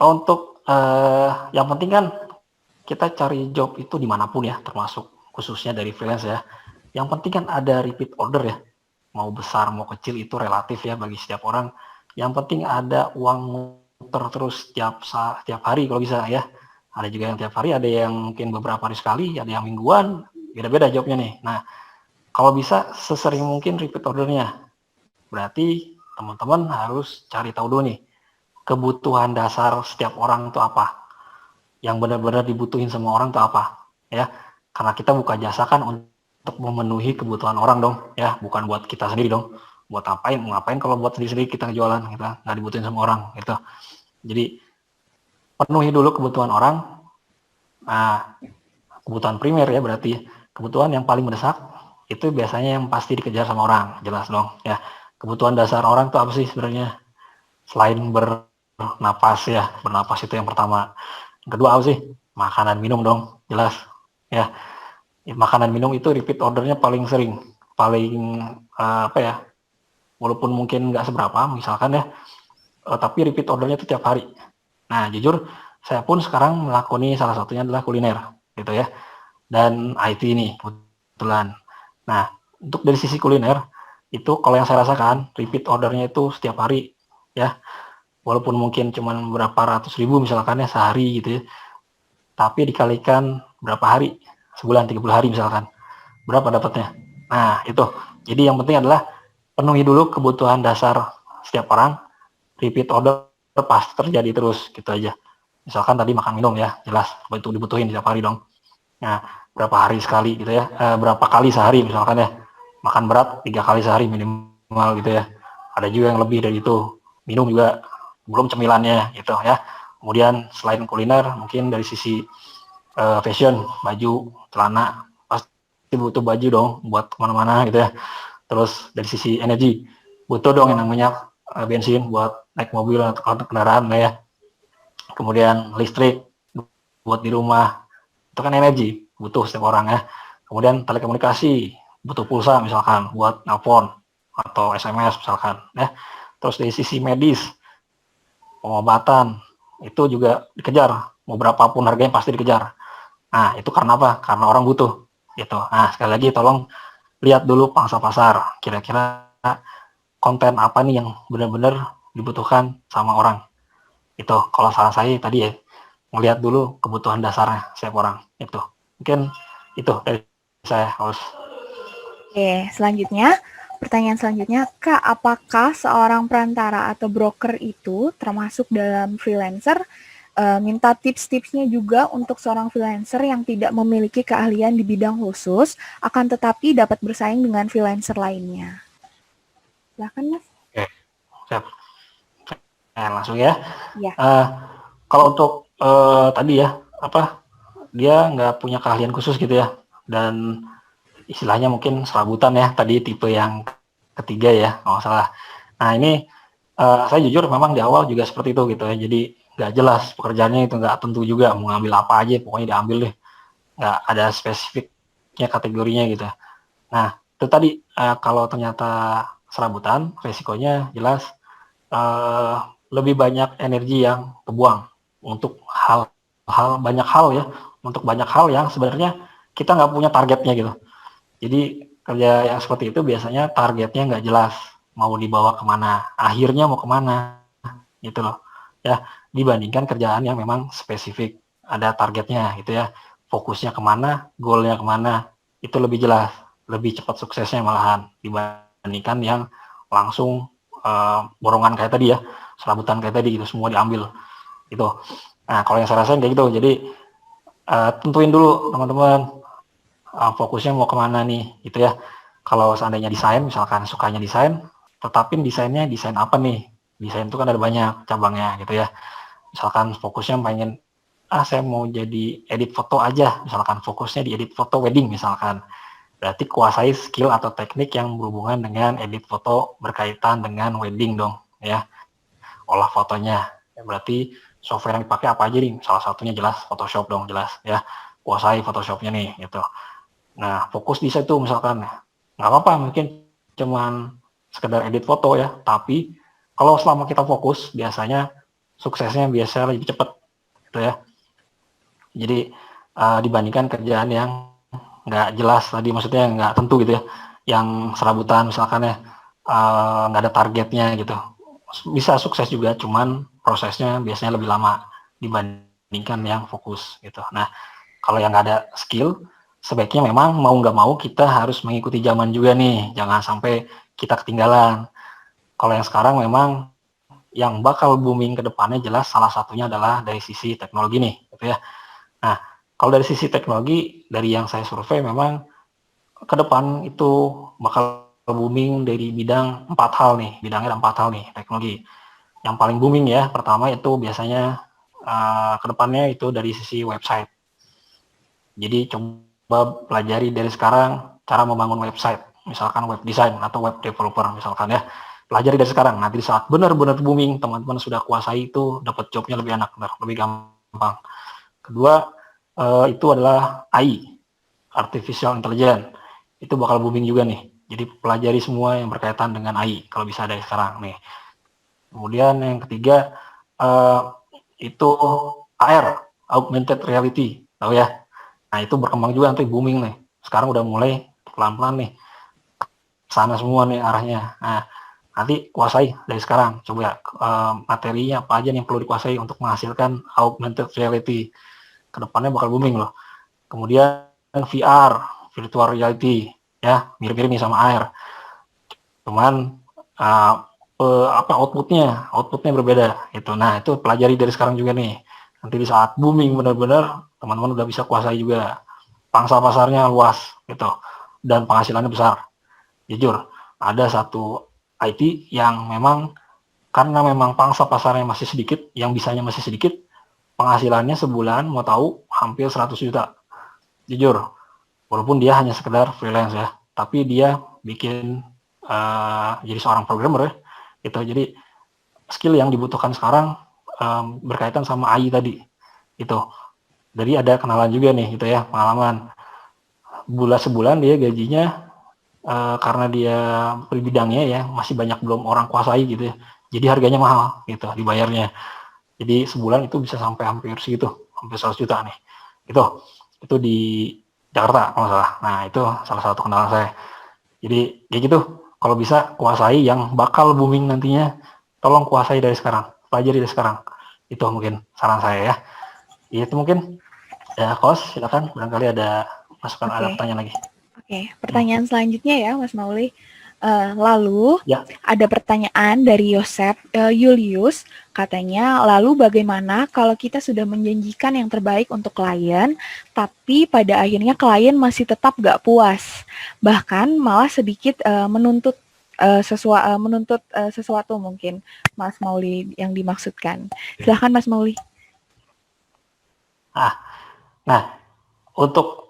untuk yang penting kan kita cari job itu dimanapun ya, termasuk khususnya dari freelance ya. Yang penting kan ada repeat order ya. Mau besar mau kecil itu relatif ya bagi setiap orang. Yang penting ada uang muter terus tiap hari kalau bisa ya. Ada juga yang tiap hari, ada yang mungkin beberapa hari sekali, ada yang mingguan, beda-beda jobnya nih. Nah, kalau bisa sesering mungkin repeat ordernya. Berarti teman-teman harus cari tahu dulu nih, kebutuhan dasar setiap orang itu apa. Yang benar-benar dibutuhin semua orang itu apa. Ya, karena kita buka jasa kan untuk memenuhi kebutuhan orang dong, ya, bukan buat kita sendiri dong. Buat ngapain kalau buat sendiri-sendiri kita jualan, kita nggak dibutuhin sama orang gitu. Jadi penuhi dulu kebutuhan orang. Nah, kebutuhan primer ya berarti kebutuhan yang paling mendesak itu biasanya yang pasti dikejar sama orang, jelas dong ya. Kebutuhan dasar orang tuh apa sih sebenarnya? Selain bernapas ya, bernapas itu yang pertama. Yang kedua apa sih? Makanan minum dong, jelas ya. Makanan minum itu repeat ordernya paling sering, paling apa ya, walaupun mungkin nggak seberapa misalkan ya, tapi repeat ordernya itu tiap hari. Nah jujur saya pun sekarang melakoni salah satunya adalah kuliner gitu ya, dan IT ini kebetulan. Nah untuk dari sisi kuliner itu kalau yang saya rasakan repeat ordernya itu setiap hari ya, walaupun mungkin cuma berapa ratus ribu misalkan ya sehari gitu ya, tapi dikalikan berapa hari, sebulan 30 hari misalkan, berapa dapatnya? Nah, itu. Jadi yang penting adalah penuhi dulu kebutuhan dasar setiap orang, repeat order pasti terjadi terus, gitu aja. Misalkan tadi makan minum ya, jelas itu dibutuhin setiap hari dong. Nah, berapa hari sekali gitu ya, berapa kali sehari misalkan ya, makan berat 3 kali sehari minimal gitu ya. Ada juga yang lebih dari itu, minum juga, belum cemilannya gitu ya. Kemudian selain kuliner, mungkin dari sisi fashion, baju, celana, pasti butuh baju dong buat kemana-mana gitu ya. Terus dari sisi energi, butuh dong yang namanya bensin buat naik mobil atau kendaraan lah ya. Kemudian listrik buat di rumah, itu kan energi, butuh setiap orang ya. Kemudian telekomunikasi, butuh pulsa misalkan buat nelpon atau SMS misalkan ya. Terus dari sisi medis, pengobatan, itu juga dikejar, mau berapapun harganya pasti dikejar. Nah, itu karena apa? Karena orang butuh gitu. Nah, sekali lagi tolong lihat dulu pangsa pasar, kira-kira konten apa nih yang benar-benar dibutuhkan sama orang. Itu kalau saran saya tadi ya, melihat dulu kebutuhan dasarnya setiap orang. Itu mungkin itu dari saya, Host. Oke, selanjutnya, pertanyaan selanjutnya, Kak, apakah seorang perantara atau broker itu termasuk dalam freelancer? Minta tips-tipsnya juga untuk seorang freelancer yang tidak memiliki keahlian di bidang khusus, akan tetapi dapat bersaing dengan freelancer lainnya. Silahkan, Mas. Oke, siap. Langsung ya. Ya. Kalau untuk tadi ya, apa, dia nggak punya keahlian khusus gitu ya, dan istilahnya mungkin serabutan ya, tadi tipe yang ketiga ya, kalau salah. Nah ini saya jujur memang di awal juga seperti itu gitu ya, jadi nggak jelas pekerjaannya, itu nggak tentu juga mau ngambil apa aja, pokoknya diambil deh, nggak ada spesifiknya kategorinya gitu. Nah itu tadi kalau ternyata serabutan, resikonya jelas uh, lebih banyak energi yang kebuang untuk banyak hal ya, untuk banyak hal yang sebenarnya kita nggak punya targetnya gitu. Jadi kerja yang seperti itu biasanya targetnya nggak jelas, mau dibawa kemana, akhirnya mau kemana, gitu loh. Ya, dibandingkan kerjaan yang memang spesifik, ada targetnya gitu ya, fokusnya kemana, goalnya kemana, itu lebih jelas, lebih cepat suksesnya malahan dibandingkan yang langsung borongan kayak tadi ya, serabutan kayak tadi gitu, semua diambil gitu. Nah, kalau yang saya rasain kayak gitu, jadi tentuin dulu teman-teman fokusnya mau kemana nih gitu ya. Kalau seandainya desain, misalkan sukanya desain, tetapin desainnya desain apa nih. Desain itu kan ada banyak cabangnya gitu ya. Misalkan fokusnya pengen, saya mau jadi edit foto aja, misalkan fokusnya di edit foto wedding misalkan. Berarti kuasai skill atau teknik yang berhubungan dengan edit foto berkaitan dengan wedding dong ya. Olah fotonya. Ya, berarti software yang dipakai apa aja nih? Salah satunya jelas Photoshop dong, jelas ya. Kuasai Photoshopnya nih gitu. Nah, fokus di situ misalkan, nggak apa-apa mungkin cuman sekedar edit foto ya, tapi kalau selama kita fokus, biasanya suksesnya biasa lebih cepat, gitu ya. Jadi dibandingkan kerjaan yang nggak jelas tadi, maksudnya nggak tentu gitu ya, yang serabutan misalkan ya, nggak ada targetnya gitu. Bisa sukses juga, cuman prosesnya biasanya lebih lama dibandingkan yang fokus gitu. Nah, kalau yang nggak ada skill, sebaiknya memang mau nggak mau kita harus mengikuti zaman juga nih, jangan sampai kita ketinggalan. Kalau yang sekarang memang yang bakal booming ke depannya jelas salah satunya adalah dari sisi teknologi nih, gitu ya. Nah, kalau dari sisi teknologi, dari yang saya survei memang ke depan itu bakal booming dari bidang 4 hal nih, bidangnya ada 4 hal nih teknologi. Yang paling booming ya, pertama itu biasanya ke depannya itu dari sisi website. Jadi coba pelajari dari sekarang cara membangun website, misalkan web design atau web developer misalkan ya. Pelajari dari sekarang, nanti saat benar-benar booming, teman-teman sudah kuasai itu, dapat jobnya lebih enak, lebih gampang. Kedua, itu adalah AI, Artificial Intelligence. Itu bakal booming juga nih. Jadi pelajari semua yang berkaitan dengan AI, kalau bisa dari sekarang nih. Kemudian yang ketiga, itu AR, Augmented Reality, tahu ya? Nah itu berkembang juga nanti booming nih. Sekarang udah mulai pelan-pelan nih sana semua nih arahnya. Nah nanti kuasai dari sekarang. Coba ya materinya apa aja yang perlu dikuasai untuk menghasilkan augmented reality. Kedepannya bakal booming loh. Kemudian VR, virtual reality, ya, mirip-mirip nih sama air. Cuman outputnya berbeda gitu. Nah, itu pelajari dari sekarang juga nih. Nanti di saat booming benar-benar, teman-teman udah bisa kuasai juga. Pangsa pasarnya luas gitu dan penghasilannya besar. Jujur, ada satu IT yang memang karena memang pangsa pasarnya masih sedikit, yang bisanya masih sedikit, penghasilannya sebulan mau tahu hampir 100 juta. Jujur, walaupun dia hanya sekedar freelance ya, tapi dia bikin jadi seorang programmer ya, gitu. Jadi skill yang dibutuhkan sekarang berkaitan sama AI tadi, itu. Jadi ada kenalan juga nih, gitu ya, pengalaman. Sebulan dia gajinya karena dia bidangnya ya masih banyak belum orang kuasai gitu ya. Jadi harganya mahal gitu dibayarnya. Jadi sebulan itu bisa sampai hampir segitu, hampir 100 juta nih. Itu di Jakarta kalau salah. Nah, itu salah satu kenalan saya. Jadi kayak gitu, kalau bisa kuasai yang bakal booming nantinya, tolong kuasai dari sekarang, pelajari dari sekarang. Itu mungkin saran saya ya. Itu mungkin ya, Kos, silakan barangkali ada masukan, ada pertanyaan lagi. Oke, pertanyaan selanjutnya ya, Mas Mauli. Lalu ya, ada pertanyaan dari Yosep Julius, katanya, lalu bagaimana kalau kita sudah menjanjikan yang terbaik untuk klien, tapi pada akhirnya klien masih tetap gak puas, bahkan malah sedikit menuntut sesuatu mungkin, Mas Mauli yang dimaksudkan. Silahkan Mas Mauli. Nah, untuk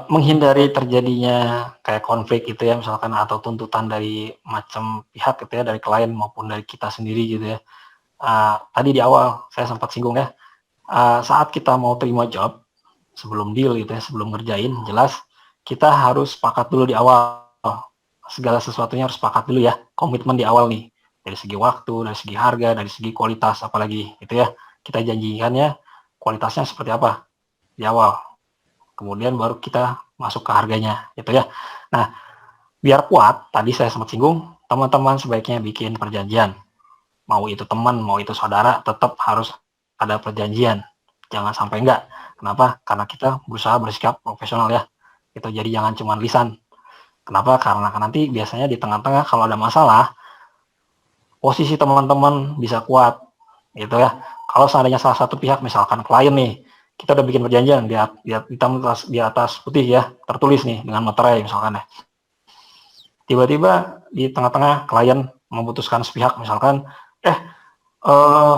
menghindari terjadinya kayak konflik gitu ya, misalkan atau tuntutan dari macam pihak gitu ya, dari klien maupun dari kita sendiri gitu ya. Tadi di awal saya sempat singgung ya, saat kita mau terima job, sebelum deal gitu ya, sebelum ngerjain, jelas kita harus sepakat dulu di awal. Segala sesuatunya harus sepakat dulu ya, komitmen di awal nih. Dari segi waktu, dari segi harga, dari segi kualitas apalagi gitu ya. Kita janjikannya kualitasnya seperti apa di awal. Kemudian baru kita masuk ke harganya gitu ya. Nah, biar kuat, tadi saya sempat singgung, teman-teman sebaiknya bikin perjanjian. Mau itu teman, mau itu saudara, tetap harus ada perjanjian. Jangan sampai enggak. Kenapa? Karena kita berusaha bersikap profesional ya. Itu jadi jangan cuma lisan. Kenapa? Karena nanti biasanya di tengah-tengah kalau ada masalah, posisi teman-teman bisa kuat gitu ya. Kalau seandainya salah satu pihak, misalkan klien nih, kita udah bikin perjanjian di atas putih ya, tertulis nih dengan materai misalkan ya. Tiba-tiba di tengah-tengah klien memutuskan sepihak, misalkan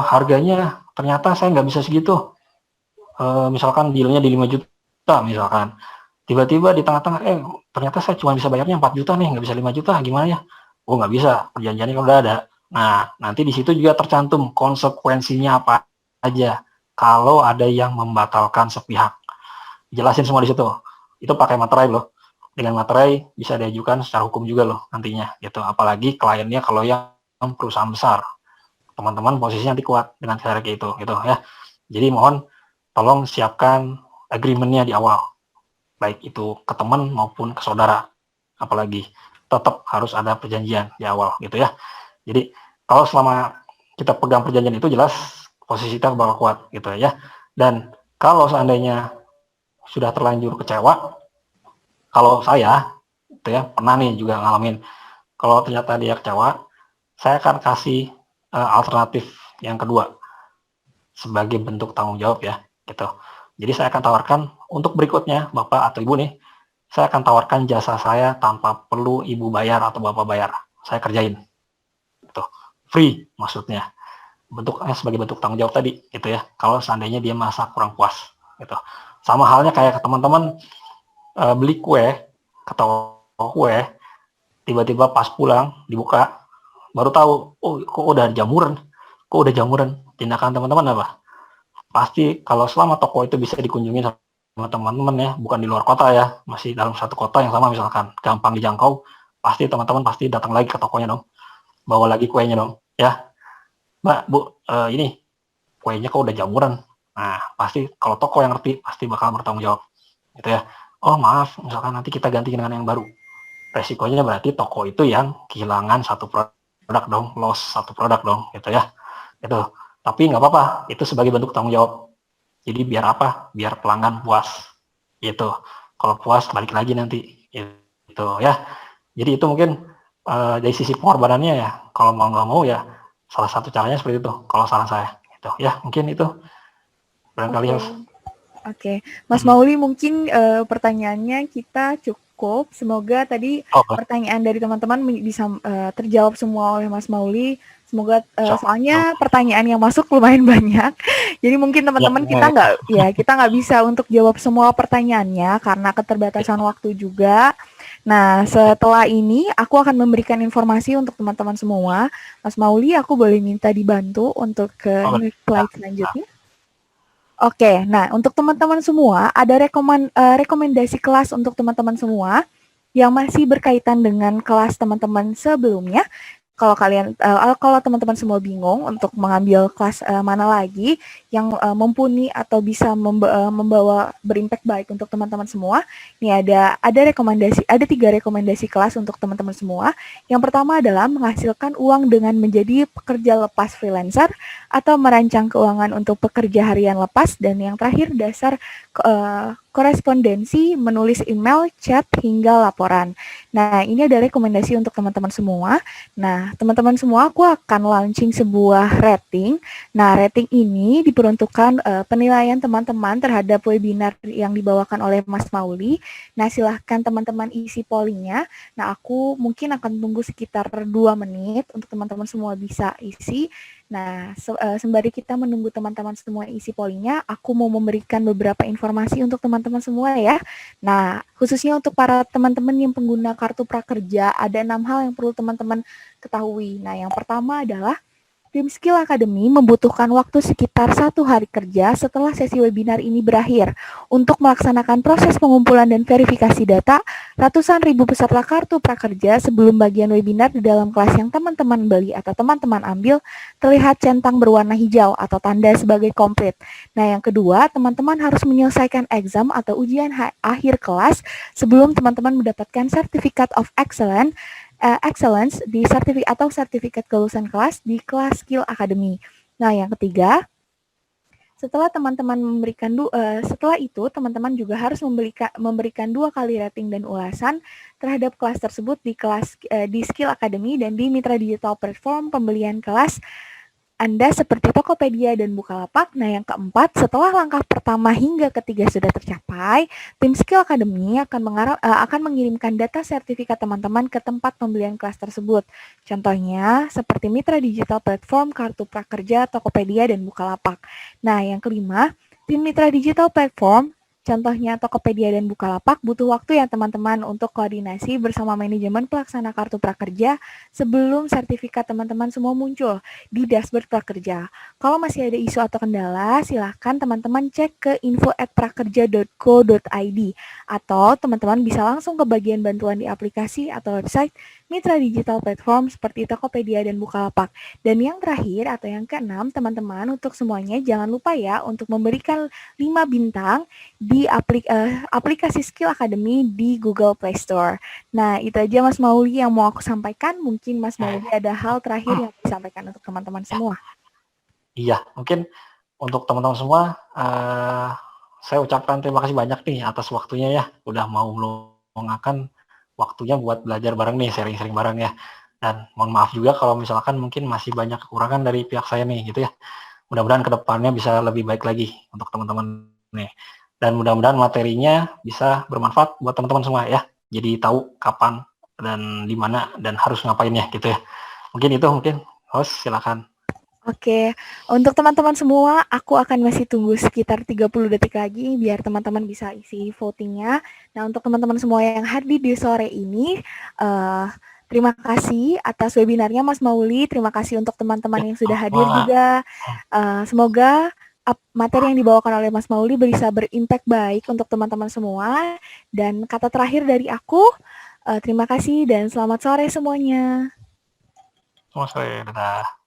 harganya ternyata saya nggak bisa segitu, misalkan dealnya di 5 juta misalkan. Tiba-tiba di tengah-tengah, ternyata saya cuma bisa bayarnya 4 juta nih, nggak bisa 5 juta, gimana ya? Oh, nggak bisa, perjanjiannya kan udah ada. Nah, nanti di situ juga tercantum konsekuensinya apa aja kalau ada yang membatalkan sepihak. Jelasin semua di situ. Itu pakai materai loh. Dengan materai bisa diajukan secara hukum juga loh nantinya gitu. Apalagi kliennya kalau yang perusahaan besar. Teman-teman posisinya nanti kuat dengan cara kayak itu gitu ya. Jadi mohon tolong siapkan agreement-nya di awal. Baik itu ke teman maupun ke saudara. Apalagi tetap harus ada perjanjian di awal gitu ya. Jadi kalau selama kita pegang perjanjian itu, jelas posisi kita bakal kuat gitu ya. Dan kalau seandainya sudah terlanjur kecewa, kalau saya gitu ya, pernah nih juga ngalamin, kalau ternyata dia kecewa, saya akan kasih alternatif yang kedua sebagai bentuk tanggung jawab ya gitu. Jadi saya akan tawarkan untuk berikutnya, Bapak atau Ibu nih, saya akan tawarkan jasa saya tanpa perlu Ibu bayar atau Bapak bayar. Saya kerjain. Gitu. Free maksudnya. Bentuknya sebagai bentuk tanggung jawab tadi gitu ya. Kalau seandainya dia merasa kurang puas gitu. Sama halnya kayak ke teman-teman beli kue ke toko kue, tiba-tiba pas pulang dibuka baru tahu, oh kok udah jamuran. Tindakan teman-teman apa? Pasti kalau selama toko itu bisa dikunjungi sama teman-teman ya, bukan di luar kota ya, masih dalam satu kota yang sama misalkan, gampang dijangkau, pasti teman-teman pasti datang lagi ke tokonya dong, bawa lagi kuenya dong ya. Mbak, Bu, ini kuenya kok udah jamuran. Nah, pasti kalau toko yang ngerti pasti bakal bertanggung jawab gitu ya. Oh maaf, misalkan nanti kita ganti dengan yang baru. Resikonya berarti toko itu yang kehilangan satu produk dong, loss satu produk dong gitu ya. Itu. Tapi nggak apa-apa, itu sebagai bentuk tanggung jawab. Jadi biar apa? Biar pelanggan puas. Gitu. Kalau puas balik lagi nanti. Gitu gitu ya. Jadi itu mungkin dari sisi pengorbanannya ya, kalau mau nggak mau ya salah satu caranya seperti itu kalau saran saya gitu ya. Mungkin itu barangkali harus. Oke, Mas Mauli mungkin pertanyaannya kita cukup. Semoga tadi pertanyaan dari teman-teman bisa terjawab semua oleh Mas Mauli. Semoga soalnya pertanyaan yang masuk lumayan banyak. Jadi mungkin teman-teman kita nggak bisa untuk jawab semua pertanyaannya karena keterbatasan waktu juga. Nah, setelah ini aku akan memberikan informasi untuk teman-teman semua. Mas Mauli, aku boleh minta dibantu untuk ke slide selanjutnya. Oke, nah untuk teman-teman semua ada rekomendasi kelas untuk teman-teman semua yang masih berkaitan dengan kelas teman-teman sebelumnya. Kalau kalau teman-teman semua bingung untuk mengambil kelas mana lagi yang mumpuni atau bisa membawa berimpact baik untuk teman-teman semua, ini ada 3 rekomendasi kelas untuk teman-teman semua. Yang pertama adalah menghasilkan uang dengan menjadi pekerja lepas freelancer atau merancang keuangan untuk pekerja harian lepas, dan yang terakhir dasar korespondensi, menulis email, chat, hingga laporan. Nah, ini ada rekomendasi untuk teman-teman semua. Nah, teman-teman semua, aku akan launching sebuah rating. Nah, rating ini diperuntukkan penilaian teman-teman terhadap webinar yang dibawakan oleh Mas Mauli. Nah, silahkan teman-teman isi pollingnya. Nah, aku mungkin akan tunggu sekitar 2 menit untuk teman-teman semua bisa isi. Nah, sembari kita menunggu teman-teman semua isi pollingnya, aku mau memberikan beberapa informasi untuk teman-teman semua ya. Nah, khususnya untuk para teman-teman yang pengguna kartu prakerja, ada 6 hal yang perlu teman-teman ketahui. Nah, yang pertama adalah Tim Skill Academy membutuhkan waktu sekitar 1 hari kerja setelah sesi webinar ini berakhir untuk melaksanakan proses pengumpulan dan verifikasi data ratusan ribu peserta kartu prakerja sebelum bagian webinar di dalam kelas yang teman-teman beli atau teman-teman ambil terlihat centang berwarna hijau atau tanda sebagai komplit. Nah, yang kedua, teman-teman harus menyelesaikan exam atau ujian akhir kelas sebelum teman-teman mendapatkan Certificate of Excellence di sertifikat kelulusan kelas di kelas Skill Academy. Nah, yang ketiga, setelah itu teman-teman juga harus memberikan 2 kali rating dan ulasan terhadap kelas tersebut di Skill Academy dan di Mitra Digital Platform pembelian kelas Anda seperti Tokopedia dan Bukalapak. Nah, yang keempat, setelah langkah pertama hingga ketiga sudah tercapai, tim Skill Academy akan mengirimkan data sertifikat teman-teman ke tempat pembelian kelas tersebut. Contohnya, seperti Mitra Digital Platform, Kartu Prakerja, Tokopedia, dan Bukalapak. Nah, yang kelima, tim Mitra Digital Platform, contohnya Tokopedia dan Bukalapak, butuh waktu ya teman-teman untuk koordinasi bersama manajemen pelaksana kartu prakerja sebelum sertifikat teman-teman semua muncul di dashboard prakerja. Kalau masih ada isu atau kendala, silahkan teman-teman cek ke info@prakerja.co.id atau teman-teman bisa langsung ke bagian bantuan di aplikasi atau website Mitra Digital Platform seperti Tokopedia dan Bukalapak. Dan yang terakhir atau yang keenam, teman-teman, untuk semuanya jangan lupa ya untuk memberikan 5 bintang di aplikasi Skill Academy di Google Play Store. Nah, itu aja Mas Mauli yang mau aku sampaikan. Mungkin Mas Mauli ada hal terakhir yang disampaikan untuk teman-teman semua. Iya, mungkin untuk teman-teman semua, saya ucapkan terima kasih banyak nih atas waktunya ya, udah mau meluangkan waktunya buat belajar bareng nih, sharing-sharing bareng ya. Dan mohon maaf juga kalau misalkan mungkin masih banyak kekurangan dari pihak saya nih gitu ya. Mudah-mudahan kedepannya bisa lebih baik lagi untuk teman-teman nih. Dan mudah-mudahan materinya bisa bermanfaat buat teman-teman semua ya. Jadi tahu kapan dan di mana dan harus ngapainnya gitu ya. Mungkin host silakan. Oke, untuk teman-teman semua, aku akan masih tunggu sekitar 30 detik lagi biar teman-teman bisa isi votingnya. Nah, untuk teman-teman semua yang hadir di sore ini, terima kasih atas webinarnya Mas Mauli, terima kasih untuk teman-teman yang sudah hadir juga. Semoga materi yang dibawakan oleh Mas Mauli bisa berimpact baik untuk teman-teman semua. Dan kata terakhir dari aku, terima kasih dan selamat sore semuanya. Selamat sore, dadah.